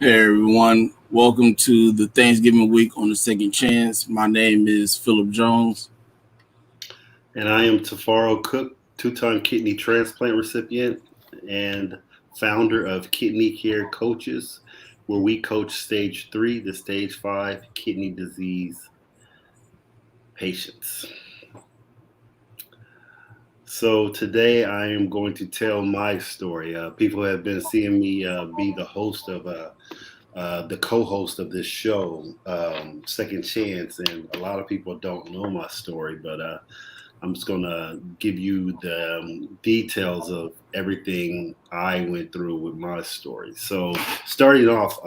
Hey everyone, welcome to the Thanksgiving week on the Second Chance. My name is Philip Jones. And I am Tifiro Cook, two-time kidney transplant recipient and founder of Kidney Care Coaches, where we coach stage 3 to stage 5 kidney disease patients. So today I am going to tell my story. People have been seeing me be the host of the co-host of this show, Second Chance, and a lot of people don't know my story, but I'm just gonna give you the details of everything I went through with my story. So starting off,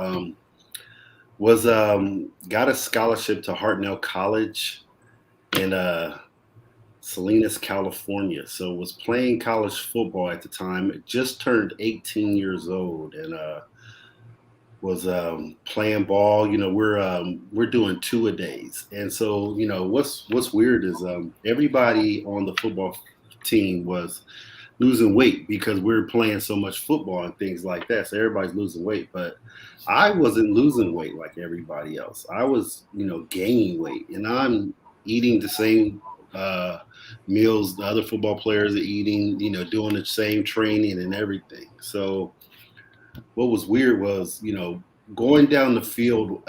was got a scholarship to Hartnell College in Salinas, California. So was playing college football at the time. Just turned 18 years old and was playing ball. We're doing two a days, and so what's weird is everybody on the football team was losing weight because we were playing so much football and things like that. So everybody's losing weight, but I wasn't losing weight like everybody else. I was gaining weight, and I'm eating the same meals the other football players are eating. Doing the same training and everything. So what was weird was, going down the field,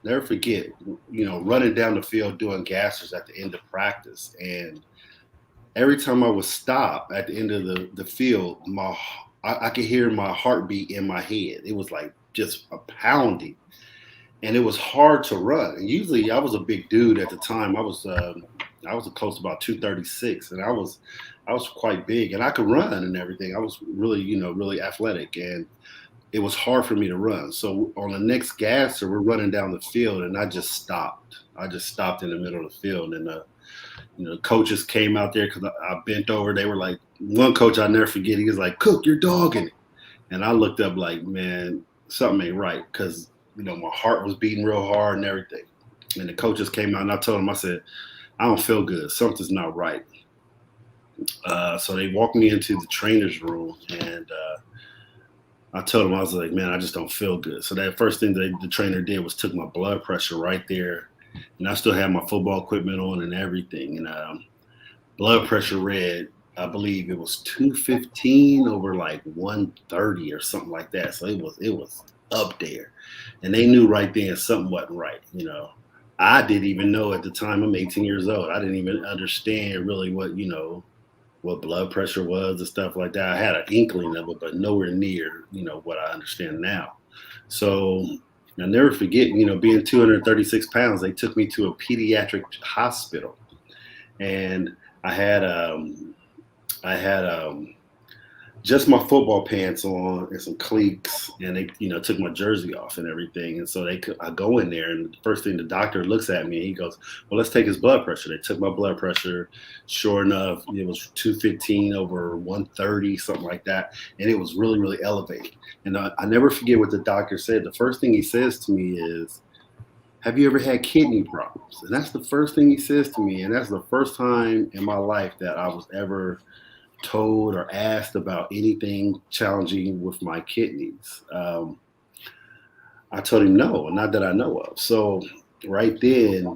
never forget, running down the field doing gassers at the end of practice. And every time I would stop at the end of the field, I could hear my heartbeat in my head. It was like just a pounding. And it was hard to run. And usually I was a big dude at the time. I was close to about 236, and I was quite big, and I could run and everything. I was really, really athletic, and it was hard for me to run. So on the next gasser, we're running down the field, and I just stopped. I just stopped in the middle of the field, and coaches came out there because I bent over. They were like, one coach I never forget. He was like, "Cook, you're dogging it," and I looked up like, man, something ain't right because my heart was beating real hard and everything. And the coaches came out, and I told them, I said, I don't feel good. Something's not right. So they walked me into the trainer's room, and I told him, I was like, man, I just don't feel good. So that first thing the trainer did was took my blood pressure right there, and I still had my football equipment on and everything. And blood pressure read, I believe it was 215 over like 130 or something like that. So it was up there, and they knew right then something wasn't right. I didn't even know at the time. I'm 18 years old. I didn't even understand really what blood pressure was and stuff like that. I had an inkling of it, but nowhere near, what I understand now. So I'll never forget, being 236 pounds, they took me to a pediatric hospital, and I had I had just my football pants on and some cleats, and they took my jersey off and everything. And so I go in there, and the first thing the doctor looks at me, he goes, well, let's take his blood pressure. They took my blood pressure. Sure enough, it was 215 over 130, something like that, and it was really, really elevated. And I never forget what the doctor said. The first thing he says to me is, have you ever had kidney problems? And that's the first thing he says to me, and that's the first time in my life that I was ever told or asked about anything challenging with my kidneys. I told him no, not that I know of. So right then,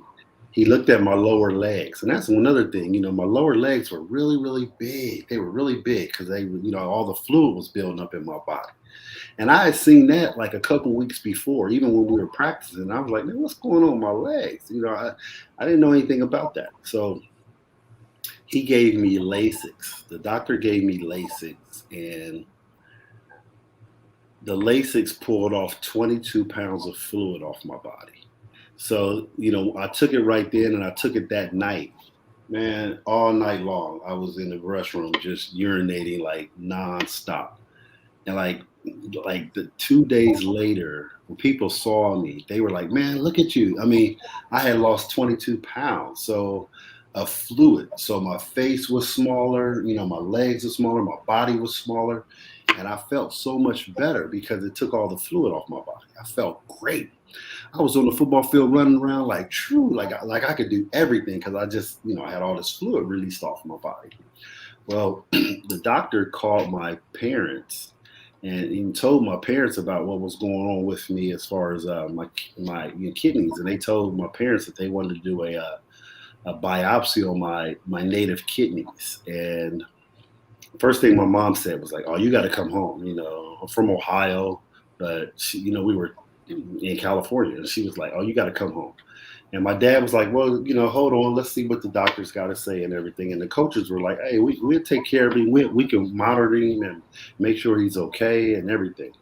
he looked at my lower legs, and that's another thing. My lower legs were really, really big. They were really big because all the fluid was building up in my body. And I had seen that like a couple weeks before, even when we were practicing. I was like, man, what's going on with my legs? I didn't know anything about that. So he gave me Lasix. The doctor gave me Lasix, and the Lasix pulled off 22 pounds of fluid off my body. So, I took it right then, and I took it that night. Man, all night long, I was in the restroom just urinating like nonstop. And like the 2 days later, when people saw me, they were like, man, look at you. I mean, I had lost 22 pounds. So of fluid. So my face was smaller, my legs were smaller, my body was smaller. And I felt so much better because it took all the fluid off my body. I felt great. I was on the football field running around like true, like I could do everything because I just, I had all this fluid released off my body. Well, the doctor called my parents, and even told my parents about what was going on with me as far as my kidneys, and they told my parents that they wanted to do a biopsy on my native kidneys. And first thing my mom said was like, "Oh, you got to come home." I'm from Ohio, but we were in California, and she was like, "Oh, you got to come home." And my dad was like, "Well, hold on, let's see what the doctor's got to say and everything." And the coaches were like, "Hey, we'll take care of him. We can monitor him and make sure he's okay and everything."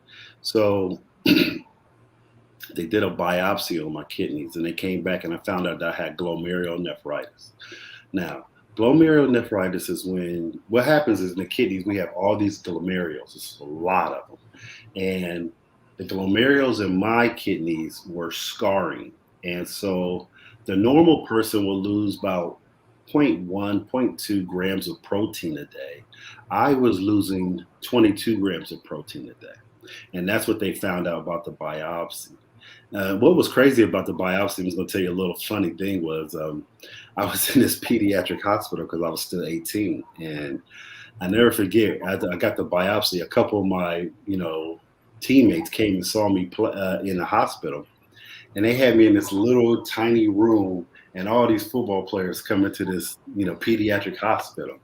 So they did a biopsy on my kidneys, and they came back, and I found out that I had glomerulonephritis. Now, glomerulonephritis is when what happens is in the kidneys we have all these glomerules. It's a lot of them, and the glomerules in my kidneys were scarring, and so the normal person will lose about zero point 0.1, zero point 0.2 grams of protein a day. I was losing 22 grams of protein a day, and that's what they found out about the biopsy. What was crazy about the biopsy, I was going to tell you a little funny thing was I was in this pediatric hospital because I was still 18. And I never forget, I got the biopsy. A couple of my, teammates came and saw me in the hospital. And they had me in this little tiny room, and all these football players come into this, pediatric hospital,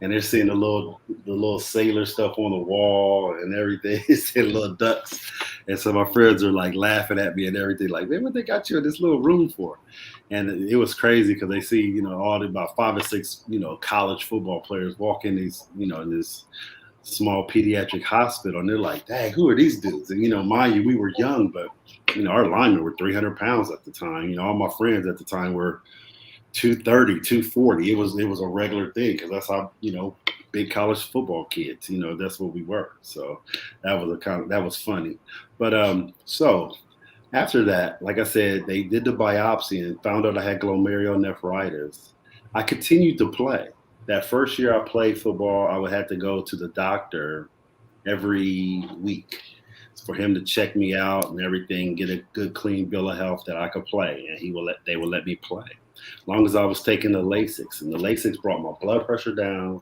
and they're seeing the little sailor stuff on the wall and everything. Seeing little ducks, and so my friends are like laughing at me and everything, like, "Man, what they got you in this little room for?" And it was crazy because they see, about 5 or 6, college football players walk in these, in this small pediatric hospital, and they're like, "Dang, who are these dudes?" And mind you, we were young, but our linemen were 300 pounds at the time. All my friends at the time were 230, 240. It was a regular thing because that's how big college football kids. That's what we were. So that was funny. But so after that, like I said, they did the biopsy and found out I had glomerulonephritis. I continued to play. That first year I played football, I would have to go to the doctor every week for him to check me out and everything, get a good clean bill of health that I could play, and they would let me play. As long as I was taking the Lasix, and the Lasix brought my blood pressure down,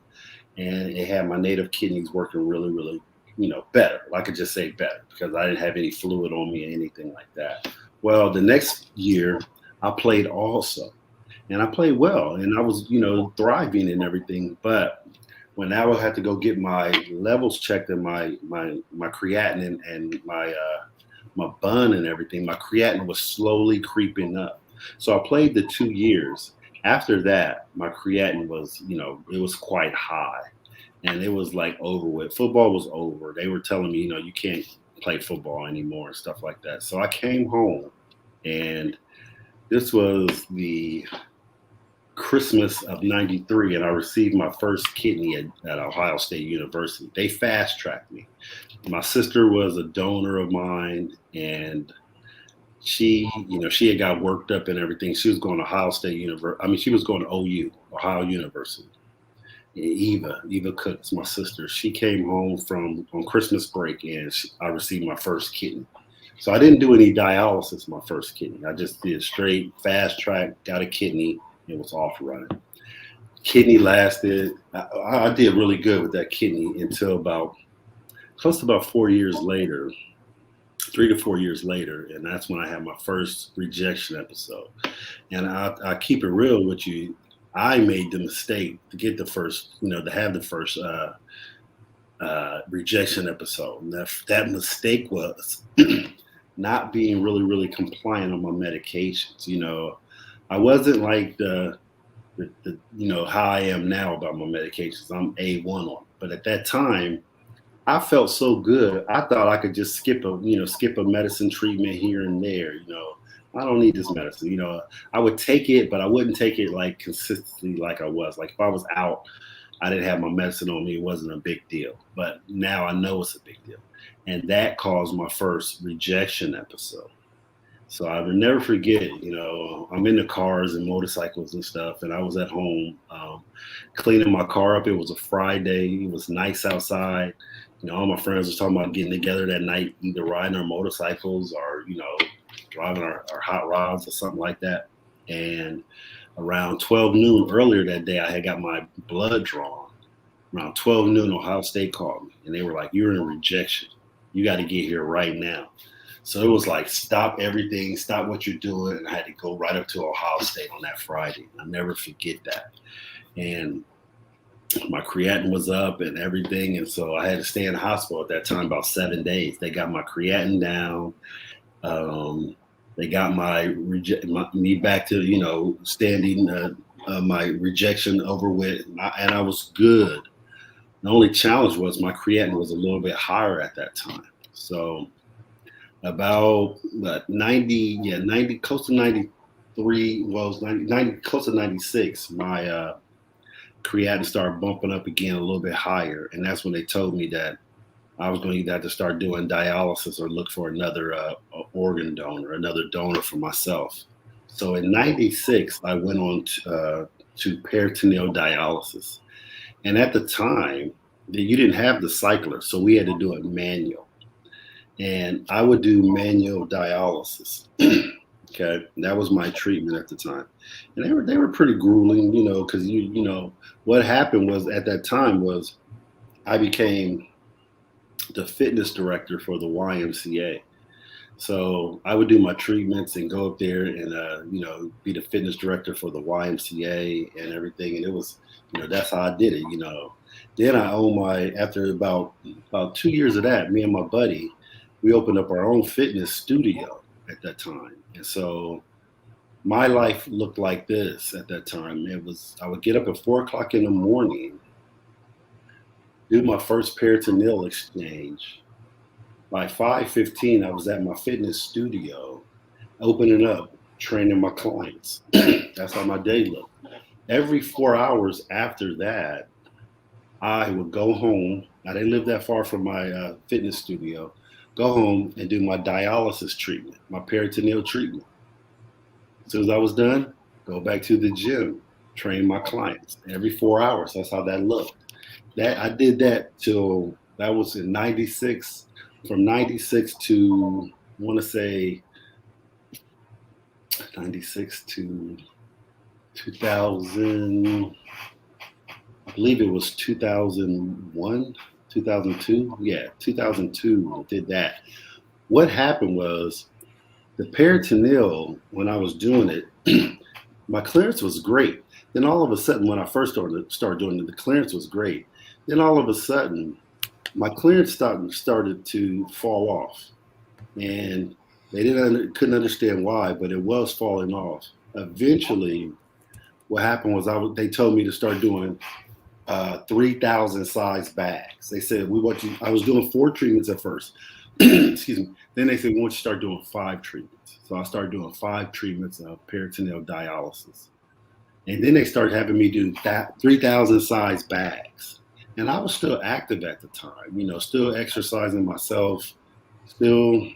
and it had my native kidneys working really, really, better. I could just say better because I didn't have any fluid on me or anything like that. Well, the next year I played also, and I played well, and I was, thriving and everything. But when I would have to go get my levels checked and my creatinine and my bun and everything, my creatinine was slowly creeping up. So I played the 2 years. After that, my creatinine was, it was quite high, and it was like over with. Football was over. They were telling me, you can't play football anymore and stuff like that. So I came home, and this was the Christmas of '93, and I received my first kidney at Ohio State University. They fast tracked me. My sister was a donor of mine, and she had got worked up and everything. She was going to Ohio State University. I mean, she was going to Ohio University. Eva Cook is my sister. She came home from on Christmas break, and I received my first kidney. So I didn't do any dialysis my first kidney. I just did straight fast track, got a kidney, and was off running. Kidney lasted. I did really good with that kidney until close to about 4 years later, 3 to 4 years later, and that's when I had my first rejection episode. And I keep it real with you. I made the mistake to get the first, to have the first rejection episode. And that mistake was not being really, really compliant on my medications. I wasn't like the how I am now about my medications. I'm A1 on it. But at that time, I felt so good. I thought I could just skip a medicine treatment here and there. I don't need this medicine. I would take it, but I wouldn't take it like consistently like I was. Like if I was out, I didn't have my medicine on me. It wasn't a big deal. But now I know it's a big deal. And that caused my first rejection episode. So I will never forget, I'm in the cars and motorcycles and stuff, and I was at home cleaning my car up. It was a Friday. It was nice outside. All my friends were talking about getting together that night, either riding our motorcycles or, driving our hot rods or something like that. And around 12 noon earlier that day, I had got my blood drawn. Around 12 noon, Ohio State called me, and they were like, "You're in rejection." You got to get here right now. So it was like, stop everything, stop what you're doing. And I had to go right up to Ohio State on that Friday. I'll never forget that. And my creatinine was up and everything. And so I had to stay in the hospital at that time about 7 days. They got my creatinine down. Um, they got me back to, standing, my rejection over with. And I was good. The only challenge was my creatinine was a little bit higher at that time. So about 90, yeah, 90, close to 93, well, it was 90, close to 96, my creatinine started bumping up again a little bit higher. And that's when they told me that I was going to either have to start doing dialysis or look for another organ donor, another donor for myself. So in 96, I went on to peritoneal dialysis. And at the time, you didn't have the cycler, so we had to do it manual. And I would do manual dialysis. Okay, and that was my treatment at the time, and they were pretty grueling, because what happened was at that time was I became the fitness director for the YMCA. So I would do my treatments and go up there and be the fitness director for the YMCA and everything, and it was that's how I did it. Then I owned after about 2 years of that, me and my buddy, we opened up our own fitness studio at that time. And so my life looked like this at that time. I would get up at 4 o'clock in the morning, do my first peritoneal exchange. By 5:15, I was at my fitness studio, opening up, training my clients. That's how my day looked. Every 4 hours after that, I would go home. I didn't live that far from my fitness studio. Go home and do my dialysis treatment, my peritoneal treatment. As soon as I was done, go back to the gym, train my clients every 4 hours. That's how that looked. That I did that till that was in 96, from 96 to I want to say 96 to 2000. I believe it was 2001, 2002. Yeah, 2002. I did that. What happened was the peritoneal, when I was doing it, my clearance was great. Then all of a sudden, when I first started doing it, the clearance was great. Then all of a sudden, my clearance started to fall off, and they couldn't understand why, but it was falling off. Eventually, what happened was they told me to start doing 3,000 size bags. They said, we want you. I was doing 4 treatments at first. Excuse me. Then they said, we want you to start doing 5 treatments. So I started doing 5 treatments of peritoneal dialysis. And then they started having me do 3,000 size bags. And I was still active at the time, still exercising myself, still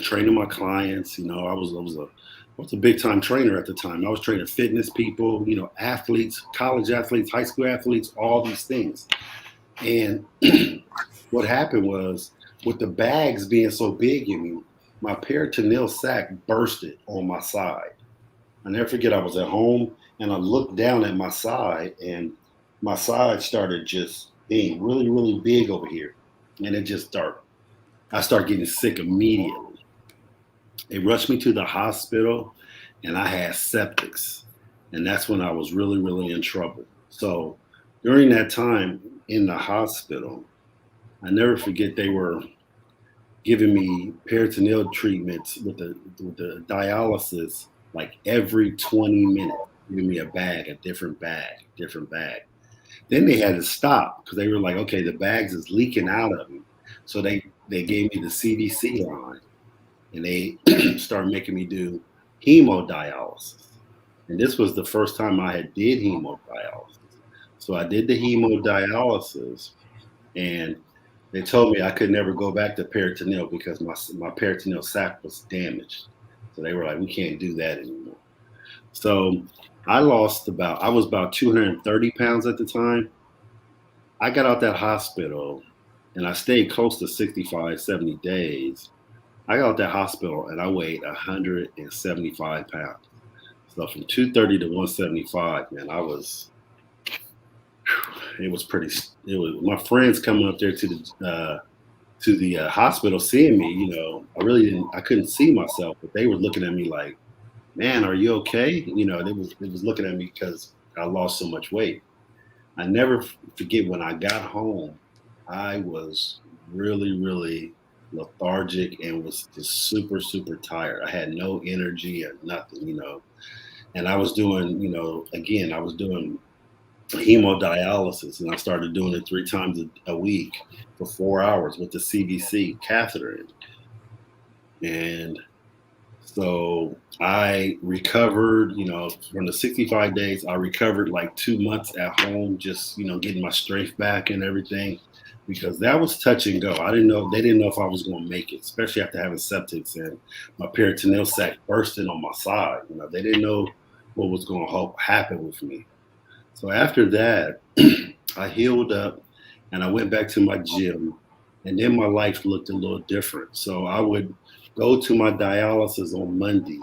training my clients. I was a big time trainer at the time. I was training fitness people, athletes, college athletes, high school athletes, all these things. And what happened was, with the bags being so big in me, my peritoneal sac bursted on my side. I never forget, I was at home and I looked down at my side, and my side started just being really, really big over here. And I started getting sick immediately. They rushed me to the hospital, and I had septics. And that's when I was really, really in trouble. So during that time in the hospital, I never forget, they were giving me peritoneal treatments with the dialysis like every 20 minutes, giving me a different bag. Then they had to stop because they were like, okay, the bags is leaking out of me. So they gave me the CDC line, and they started making me do hemodialysis. And this was the first time I had did hemodialysis. So I did the hemodialysis, and they told me I could never go back to peritoneal because my peritoneal sac was damaged. So they were like, we can't do that anymore. So I was about 230 pounds at the time. I got out that hospital, and I stayed close to 65, 70 days. I got out that hospital and I weighed 175 pounds. So from 230 to 175, man, it was my friends coming up there to to the hospital seeing me, I couldn't see myself, but they were looking at me like, man, are you okay? They was looking at me because I lost so much weight. I never forget when I got home, I was really, really lethargic and was just super, super tired. I had no energy or nothing. And I was doing, again, I was doing hemodialysis, and I started doing it 3 times a week for 4 hours with the CBC catheter in. And so I recovered, from the 65 days, I recovered like 2 months at home, just, getting my strength back and everything, because that was touch and go. They didn't know if I was going to make it, especially after having septics and my peritoneal sac bursting on my side. They didn't know what was going to happen with me. So after that, I healed up and I went back to my gym, and then my life looked a little different. So I would go to my dialysis on Monday,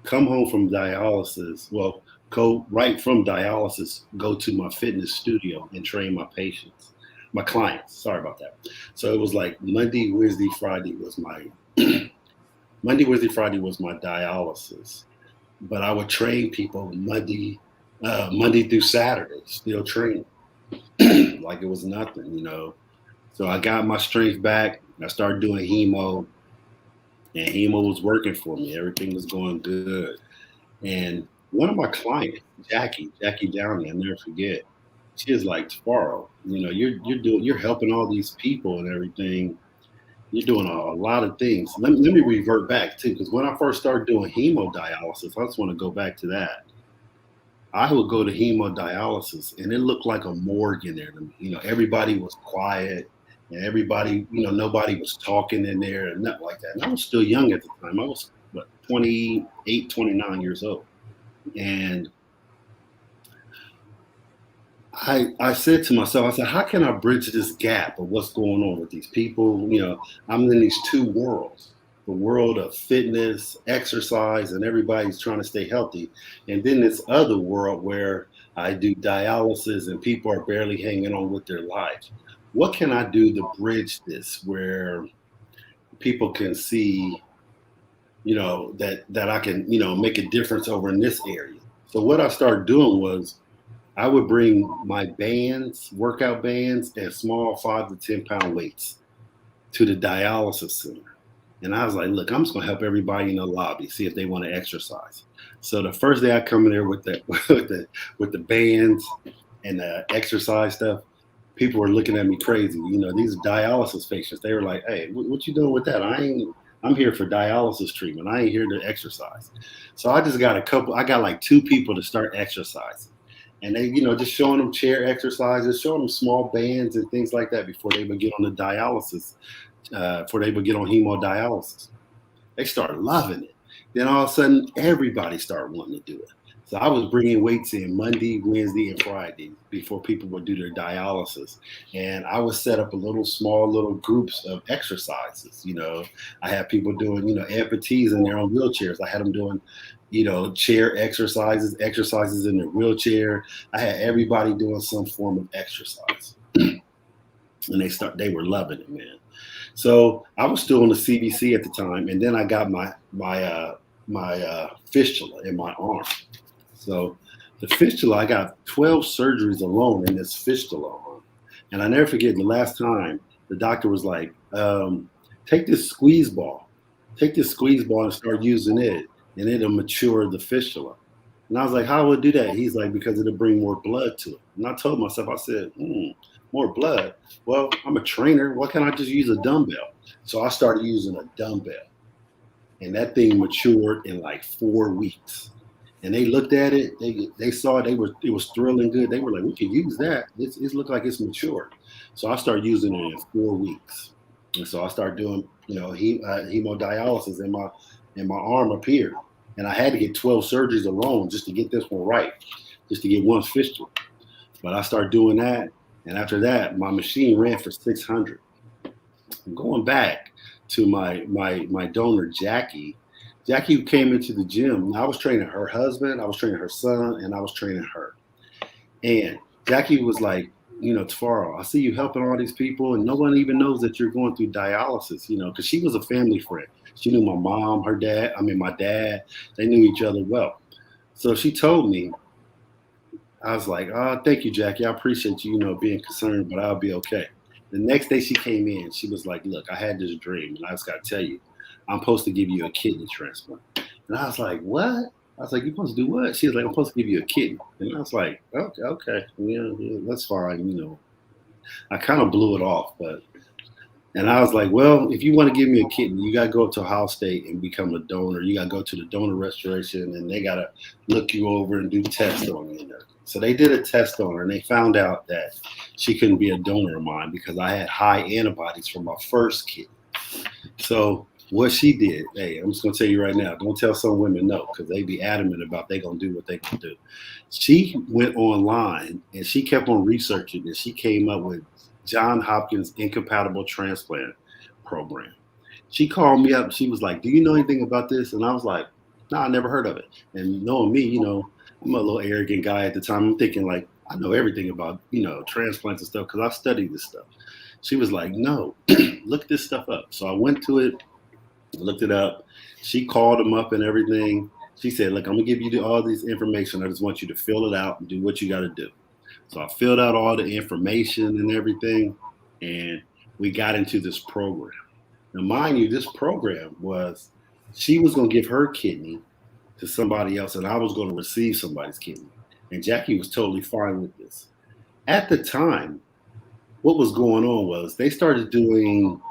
come home from dialysis, well, go right from dialysis, go to my fitness studio and train my clients. Sorry about that. So it was like Monday, Wednesday, Friday was my dialysis, but I would train people Monday through Saturday, still training like it was nothing. So I got my strength back. I started doing hemo, and hemo was working for me. Everything was going good. And one of my clients, Jackie Downey, I'll never forget. She is like, Tifiro, you're helping all these people and everything. You're doing a lot of things. Let me revert back too, because when I first started doing hemodialysis, I just want to go back to that. I would go to hemodialysis, and it looked like a morgue in there to me. Everybody was quiet, and everybody, nobody was talking in there and nothing like that. And I was still young at the time. I was, 28, 29 years old. And I said to myself, I said, how can I bridge this gap of what's going on with these people? I'm in these two worlds, the world of fitness, exercise, and everybody's trying to stay healthy. And then this other world where I do dialysis and people are barely hanging on with their lives. What can I do to bridge this where people can see, that I can, make a difference over in this area? So what I started doing was I would bring my bands, workout bands, and small 5 to 10 pound weights to the dialysis center. And I was like, look, I'm just gonna help everybody in the lobby, see if they want to exercise. So the first day I come in there with the with the bands and the exercise stuff, people were looking at me crazy. These dialysis patients, they were like, hey, what you doing with that? I'm here for dialysis treatment. I ain't here to exercise. So I just got I got like 2 people to start exercising. And they, just showing them chair exercises, showing them small bands and things like that before they would get on the dialysis, before they would get on hemodialysis. They started loving it. Then all of a sudden, everybody started wanting to do it. So I was bringing weights in Monday, Wednesday, and Friday before people would do their dialysis. And I would set up small little groups of exercises. I had people doing, amputees in their own wheelchairs. I had them doing, chair exercises in their wheelchair. I had everybody doing some form of exercise. And they were loving it, man. So I was still on the CBC at the time, and then I got my fistula in my arm. So the fistula, I got 12 surgeries alone in this fistula arm. And I never forget the last time the doctor was like, take this squeeze ball and start using it, and it'll mature the fistula. And I was like, how would it do that? He's like, because it'll bring more blood to it. And I told myself, I said, more blood. Well, I'm a trainer. Why can't I just use a dumbbell? So I started using a dumbbell, and that thing matured in like 4 weeks. And they looked at it. They saw it. It was thrilling good. They were like, we can use that. It looked like it's matured. So I started using it in 4 weeks. And so I started doing, hemodialysis, and my arm up here. And I had to get 12 surgeries alone just to get this one right, just to get one fistula. But I started doing that. And after that, my machine ran for 600. Going back to my donor, Jackie who came into the gym. I was training her husband, I was training her son, and I was training her. And Jackie was like, Tifiro, I see you helping all these people, and no one even knows that you're going through dialysis, because she was a family friend. She knew my mom, her dad, my dad, they knew each other well. So she told me, I was like, oh, thank you, Jackie. I appreciate you, being concerned, but I'll be okay. The next day she came in, she was like, look, I had this dream, and I just got to tell you, I'm supposed to give you a kidney transplant. And I was like, what? I was like, you're supposed to do what? She was like, I'm supposed to give you a kidney. And I was like, okay, yeah, that's fine. I kind of blew it off, and I was like, well, if you want to give me a kidney, you got to go up to Ohio State and become a donor. You got to go to the donor restoration, and they got to look you over and do tests on you. So they did a test on her, and they found out that she couldn't be a donor of mine because I had high antibodies from my first kidney. So what she did, hey, I'm just gonna tell you right now, don't tell some women no, because they be adamant about they gonna do what they gonna do. She went online and she kept on researching and she came up with John Hopkins incompatible transplant program. She called me up, she was like, do you know anything about this? And I was like, no, I never heard of it. And knowing me, I'm a little arrogant guy at the time. I'm thinking like I know everything about, transplants and stuff because I studied this stuff. She was like, no, look this stuff up. So I went to it, looked it up. She called them up and everything. She said, look, I'm going to give you all this information. I just want you to fill it out and do what you got to do. So I filled out all the information and everything, and we got into this program. Now, mind you, this program was she was going to give her kidney to somebody else, and I was going to receive somebody's kidney. And Jackie was totally fine with this. At the time, what was going on was they started doing,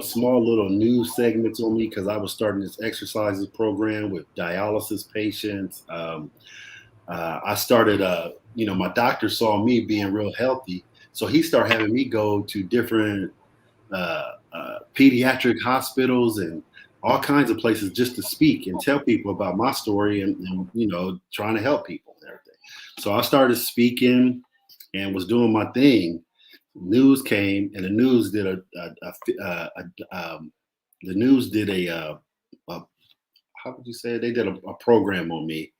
small little news segments on me because I was starting this exercises program with dialysis patients. I started, my doctor saw me being real healthy. So he started having me go to different pediatric hospitals and all kinds of places just to speak and tell people about my story and trying to help people and everything. So I started speaking and was doing my thing. News came and the news did the news did a how would you say it? They did a program on me.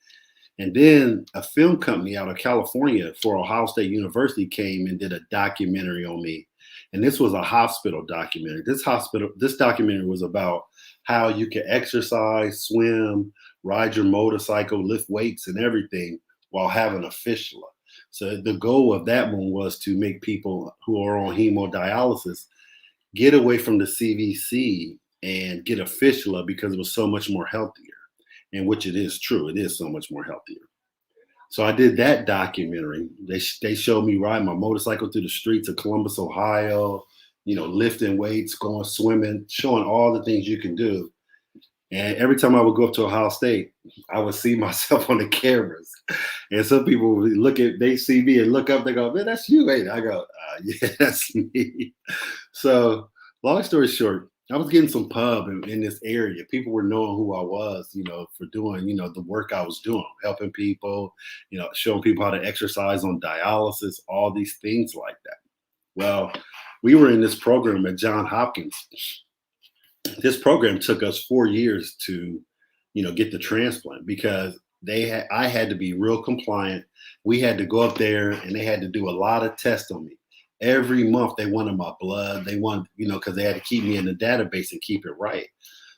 And then a film company out of California for Ohio State University came and did a documentary on me. And this was a hospital documentary. This documentary was about how you can exercise, swim, ride your motorcycle, lift weights and everything while having a fistula. So the goal of that one was to make people who are on hemodialysis get away from the CVC and get a fistula because it was so much more healthier. And which it is true, it is so much more healthier. So I did that documentary. They showed me riding my motorcycle through the streets of Columbus, Ohio, lifting weights, going swimming, showing all the things you can do. And every time I would go up to Ohio State, I would see myself on the cameras. And some people would they see me and look up, they go, man, that's you, ain't it? I go, yeah, that's me. So long story short, I was getting some pub in this area. People were knowing who I was, for doing, the work I was doing, helping people, showing people how to exercise on dialysis, all these things like that. Well, we were in this program at Johns Hopkins. This program took us 4 years to, get the transplant because I had to be real compliant. We had to go up there and they had to do a lot of tests on me. Every month they wanted my blood. They wanted, because they had to keep me in the database and keep it right.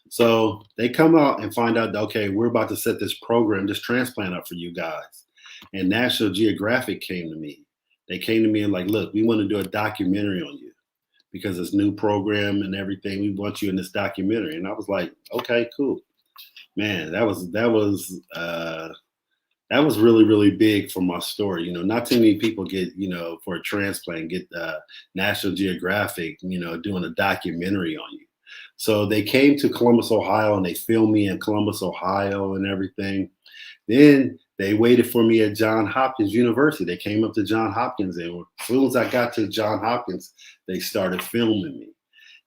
So they come out and find out, okay, we're about to set this program, this transplant up for you guys. And National Geographic came to me. They came to me and like, look, we want to do a documentary on you because it's new program and everything. We want you in this documentary. And I was like, okay, cool. Man, that was really, really big for my story. Not too many people get, for a transplant, get National Geographic, doing a documentary on you. So they came to Columbus, Ohio, and they filmed me in Columbus, Ohio and everything. Then they waited for me at Johns Hopkins University. They came up to Johns Hopkins, and as soon as I got to Johns Hopkins, they started filming me.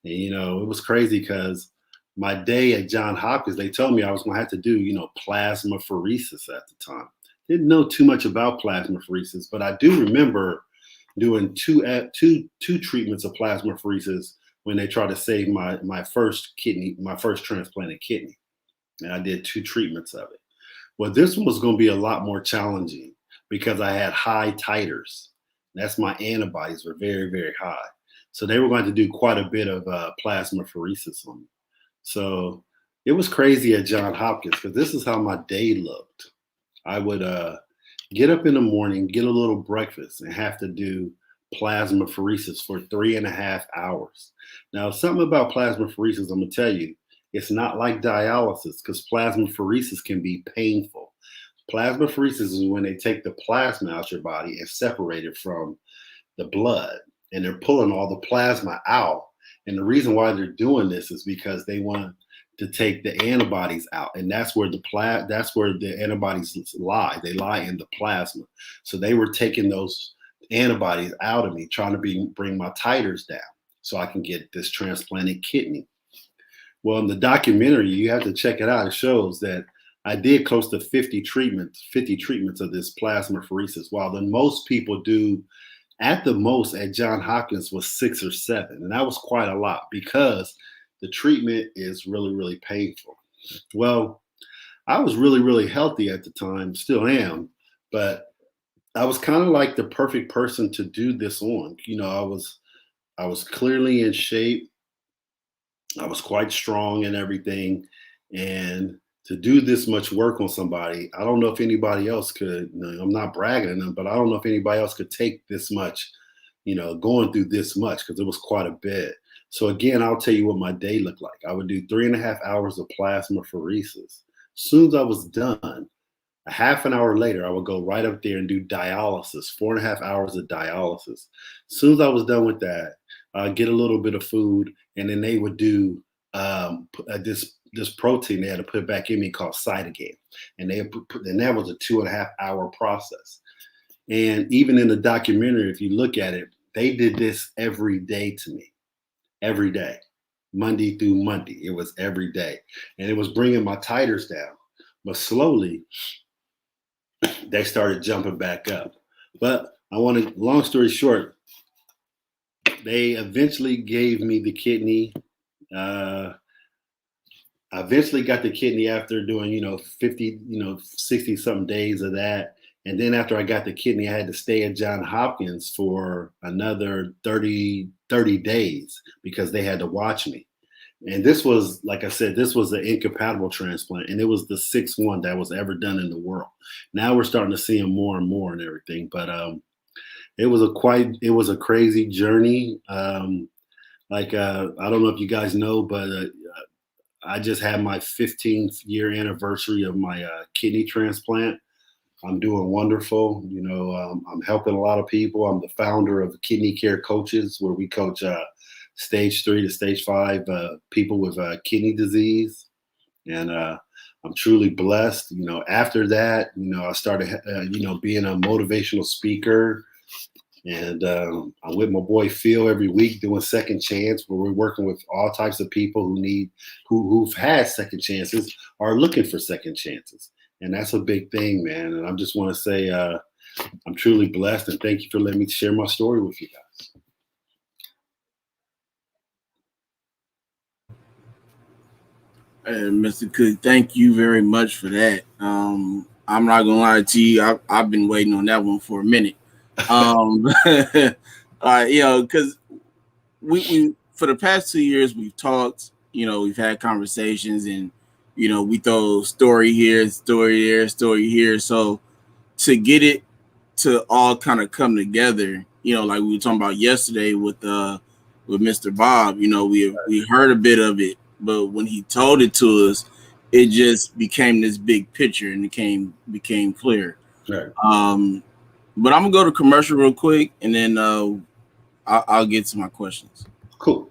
And, it was crazy because my day at Johns Hopkins, they told me I was going to have to do, plasmapheresis at the time. Didn't know too much about plasmapheresis, but I do remember doing two treatments of plasmapheresis when they tried to save my first transplanted kidney. And I did 2 treatments of it. Well, this one was going to be a lot more challenging because I had high titers. That's my antibodies were very, very high. So they were going to do quite a bit of plasmapheresis on me. So it was crazy at John Hopkins because this is how my day looked. I would get up in the morning, get a little breakfast, and have to do plasmapheresis for 3.5 hours. Now, something about plasmapheresis, I'm gonna tell you, it's not like dialysis because plasmapheresis can be painful. Plasmapheresis is when they take the plasma out your body and separate it from the blood, and they're pulling all the plasma out. And the reason why they're doing this is because they want to take the antibodies out, and that's where the antibodies lie. They lie in the plasma. So they were taking those antibodies out of me, trying to bring my titers down so I can get this transplanted kidney. Well, in the documentary, you have to check it out. It shows that I did close to 50 treatments of this plasmapheresis, while the most people do at the most at John Hopkins was 6 or 7. And that was quite a lot because the treatment is really, really painful. Well, I was really, really healthy at the time, still am, but I was kind of like the perfect person to do this on. I was clearly in shape. I was quite strong and everything. And to do this much work on somebody, I don't know if anybody else could. I'm not bragging on them, but I don't know if anybody else could take this much, going through this much, because it was quite a bit. So again, I'll tell you what my day looked like. I would do 3.5 hours of plasmapheresis. As soon as I was done, a half an hour later, I would go right up there and do dialysis, 4.5 hours of dialysis. As soon as I was done with that, I'd get a little bit of food, and then they would do this protein they had to put back in me called cytokine, and that was a 2.5 hour process. And even in the documentary, if you look at it, they did this every day to me, every day, Monday through Monday. It was every day, and it was bringing my titers down, but slowly they started jumping back up. But long story short, they eventually gave me the kidney. I eventually got the kidney after doing, 50, 60 something days of that. And then after I got the kidney, I had to stay at John Hopkins for another 30 days because they had to watch me. And this was, like I said, this was an incompatible transplant, and it was the 6th one that was ever done in the world. Now we're starting to see them more and more and everything, but it was a crazy journey. I don't know if you guys know, but I just had my 15th year anniversary of my kidney transplant. I'm doing wonderful. I'm helping a lot of people. I'm the founder of Kidney Care Coaches, where we coach stage 3 to stage 5 people with kidney disease. And I'm truly blessed. After that, I started, being a motivational speaker. And I'm with my boy Phil every week doing Second Chance, where we're working with all types of people who've had second chances or are looking for second chances. And that's a big thing, man. And I just want to say I'm truly blessed, and thank you for letting me share my story with you guys. Mr. Cook, thank you very much for that. I'm not gonna lie to you, I've been waiting on that one for a minute. Because we for the past 2 years we've talked, we've had conversations, and we throw story here, story there, story here. So to get it to all kind of come together, like we were talking about yesterday with Mr. Bob, we heard a bit of it, but when he told it to us, it just became this big picture and became clear. Right. But I'm gonna go to commercial real quick, and then I'll get to my questions. Cool.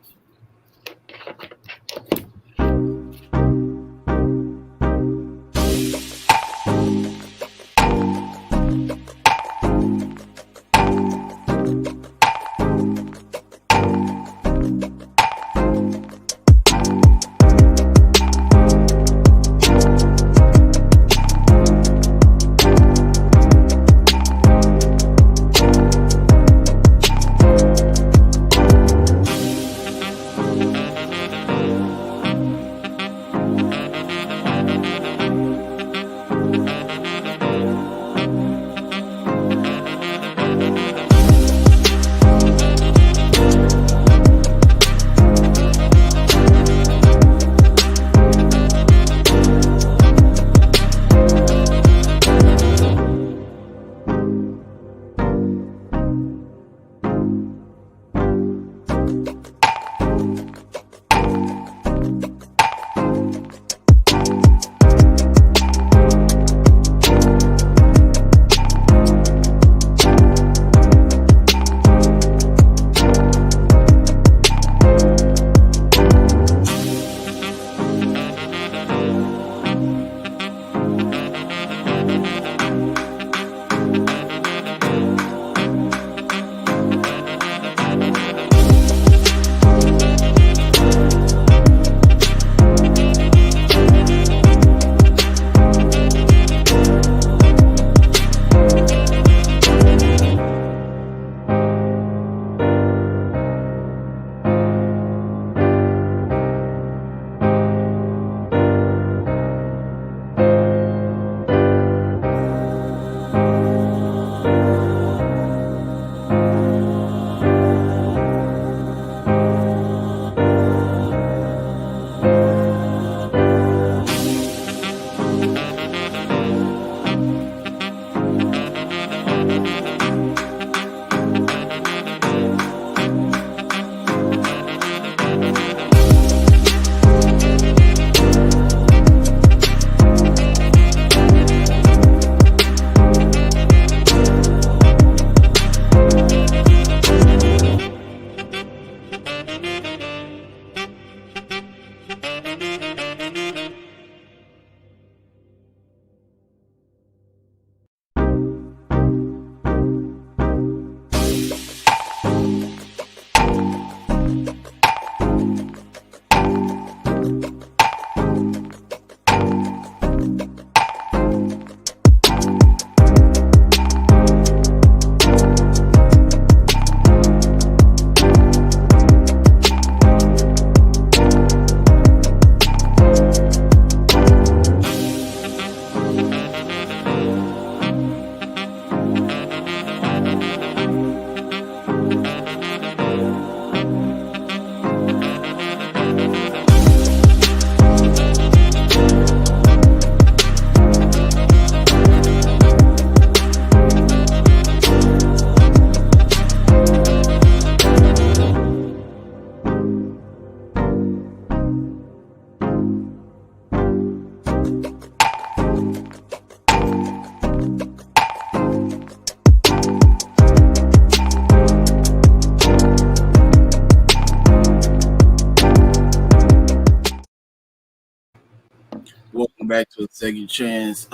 back to a second chance.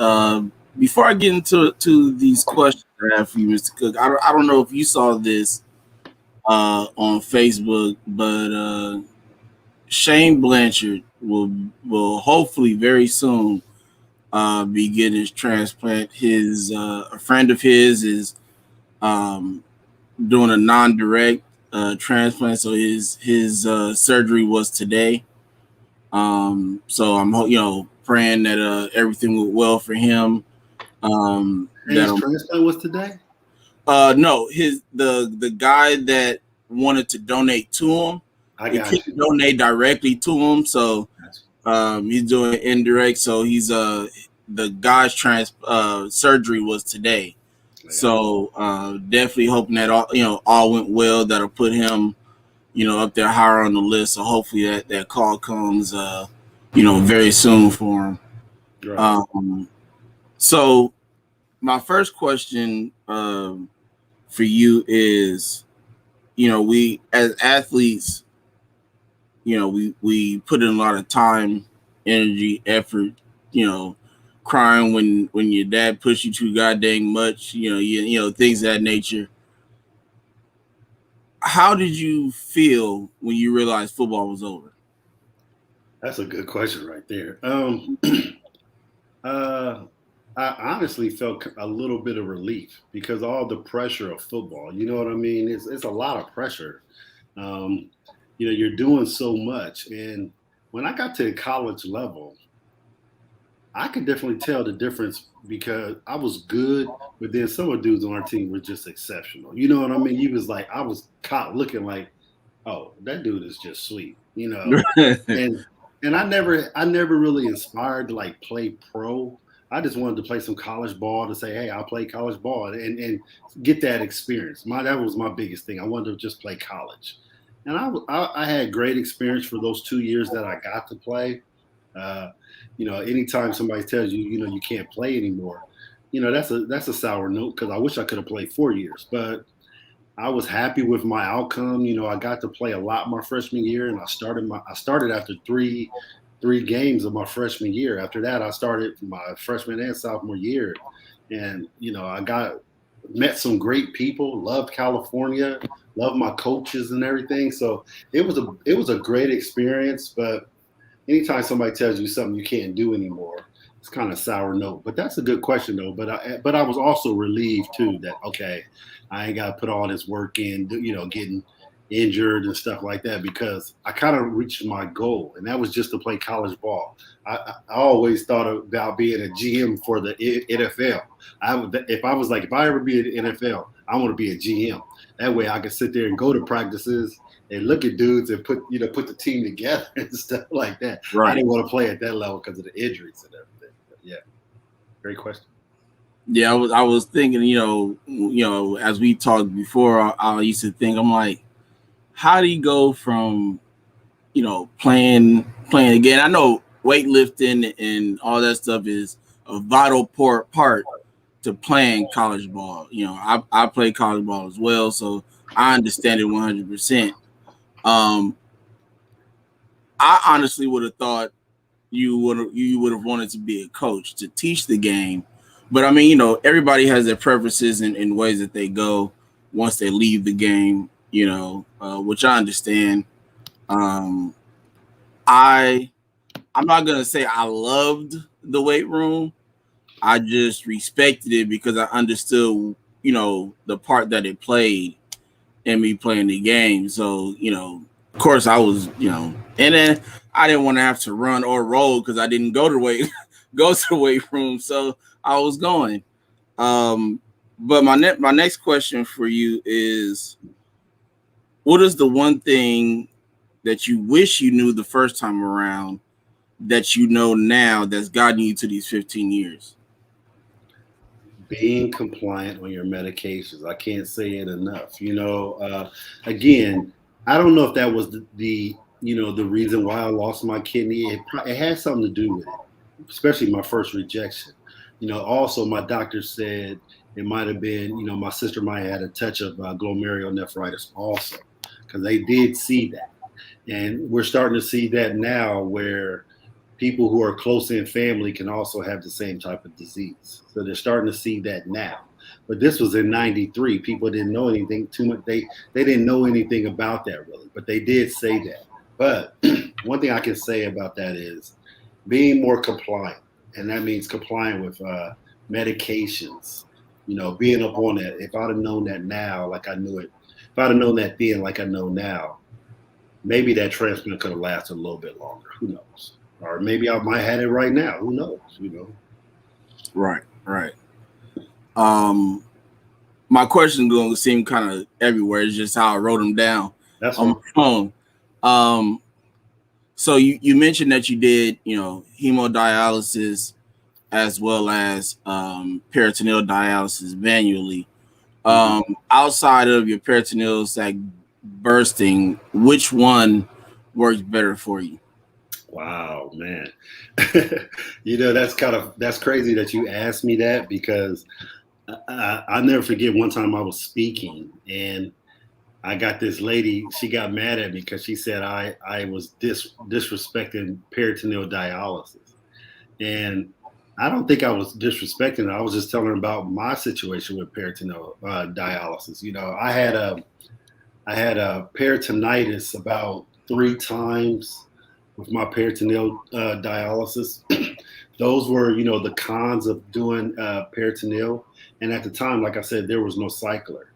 Before I get into these questions I have for you, Mr. Cook, I don't know if you saw this on Facebook, but Shane Blanchard will hopefully very soon be getting his transplant. His a friend of his is um, doing a non-direct transplant, so his surgery was today. So I'm praying that everything went well for him. His That transplant was today? no, the guy that wanted to donate to him, I he got couldn't you. donate directly to him, so Got you. he's doing indirect. So he's the guy's surgery was today. I got you. So definitely hoping that all went well. That'll put him up there higher on the list. So hopefully that call comes very soon for him. Right. So my first question for you is, we as athletes, we put in a lot of time, energy, effort, crying when your dad pushed you too goddamn much, things of that nature. How did you feel when you realized football was over? That's a good question right there. Uh, I honestly felt a little bit of relief because all the pressure of football, you know what I mean? It's a lot of pressure. Um, you're doing so much. And when I got to the college level, I could definitely tell the difference because I was good, but then some of the dudes on our team were just exceptional. You know what I mean? You was like, I was caught looking like, oh, that dude is just sweet, and I never really inspired to like play pro. I just wanted to play some college ball to say, hey, I'll play college ball and get that experience. That was my biggest thing. I wanted to just play college, and I had great experience for those 2 years that I got to play. Uh, anytime somebody tells you, you can't play anymore, that's a sour note because I wish I could have played 4 years, but I was happy with my outcome. I got to play a lot my freshman year, and I started after three games of my freshman year. After that, I started my freshman and sophomore year, and I met some great people. Loved California, loved my coaches and everything. So it was a great experience. But anytime somebody tells you something you can't do anymore, it's kind of sour note. But that's a good question though. But I was also relieved too that okay, I ain't got to put all this work in, getting injured and stuff like that because I kind of reached my goal, and that was just to play college ball. I always thought about being a GM for the NFL. If I ever be in the NFL, I want to be a GM. That way I can sit there and go to practices and look at dudes and put the team together and stuff like that. I Right. didn't want to play at that level because of the injuries and everything. But yeah, great question. Yeah, I was thinking, as we talked before, I used to think, I'm like, how do you go from playing again? I know weightlifting and all that stuff is a vital part to playing college ball. I play college ball as well, so I understand it 100%. Um, I honestly would have thought you would have wanted to be a coach to teach the game, but I mean, everybody has their preferences and ways that they go once they leave the game. Which I understand. Um, I I'm not gonna say I loved the weight room. I just respected it because I understood, the part that it played in me playing the game. So, of course I was, and then I didn't want to have to run or roll because I didn't go to weight go to the weight room. So I was going. But my next question for you is, what is the one thing that you wish you knew the first time around that you know now that's gotten you to these 15 years? Being compliant on your medications. I can't say it enough. Again, I don't know if that was the reason why I lost my kidney. It had something to do with it, especially my first rejection. Also my doctor said it might have been, my sister might have had a touch of glomerulonephritis also, because they did see that, and we're starting to see that now where people who are close in family can also have the same type of disease. So they're starting to see that now. But this was in '93. People didn't know anything too much. They didn't know anything about that really, but they did say that. But one thing I can say about that is being more compliant, and that means complying with medications. You know, being up on that. If I'd have known that now, like I knew it, if I'd have known that then, like I know now, maybe that transplant could have lasted a little bit longer. Who knows? Or maybe I might have it right now. Who knows? You know. Right, right. Um, my question going to seem kind of everywhere. It's just how I wrote them down That's on fine. my phone. Um, so you mentioned that you did, hemodialysis as well as peritoneal dialysis manually. Mhm. Outside of your peritoneal sac bursting, which one works better for you? Wow, man. That's crazy that you asked me that because I'll never forget one time I was speaking and I got this lady. She got mad at me because she said I was disrespecting peritoneal dialysis, and I don't think I was disrespecting her. I was just telling her about my situation with peritoneal dialysis. You know, I had a peritonitis about 3 times with my peritoneal dialysis. Those were, the cons of doing peritoneal. And at the time, like I said, there was no cycler.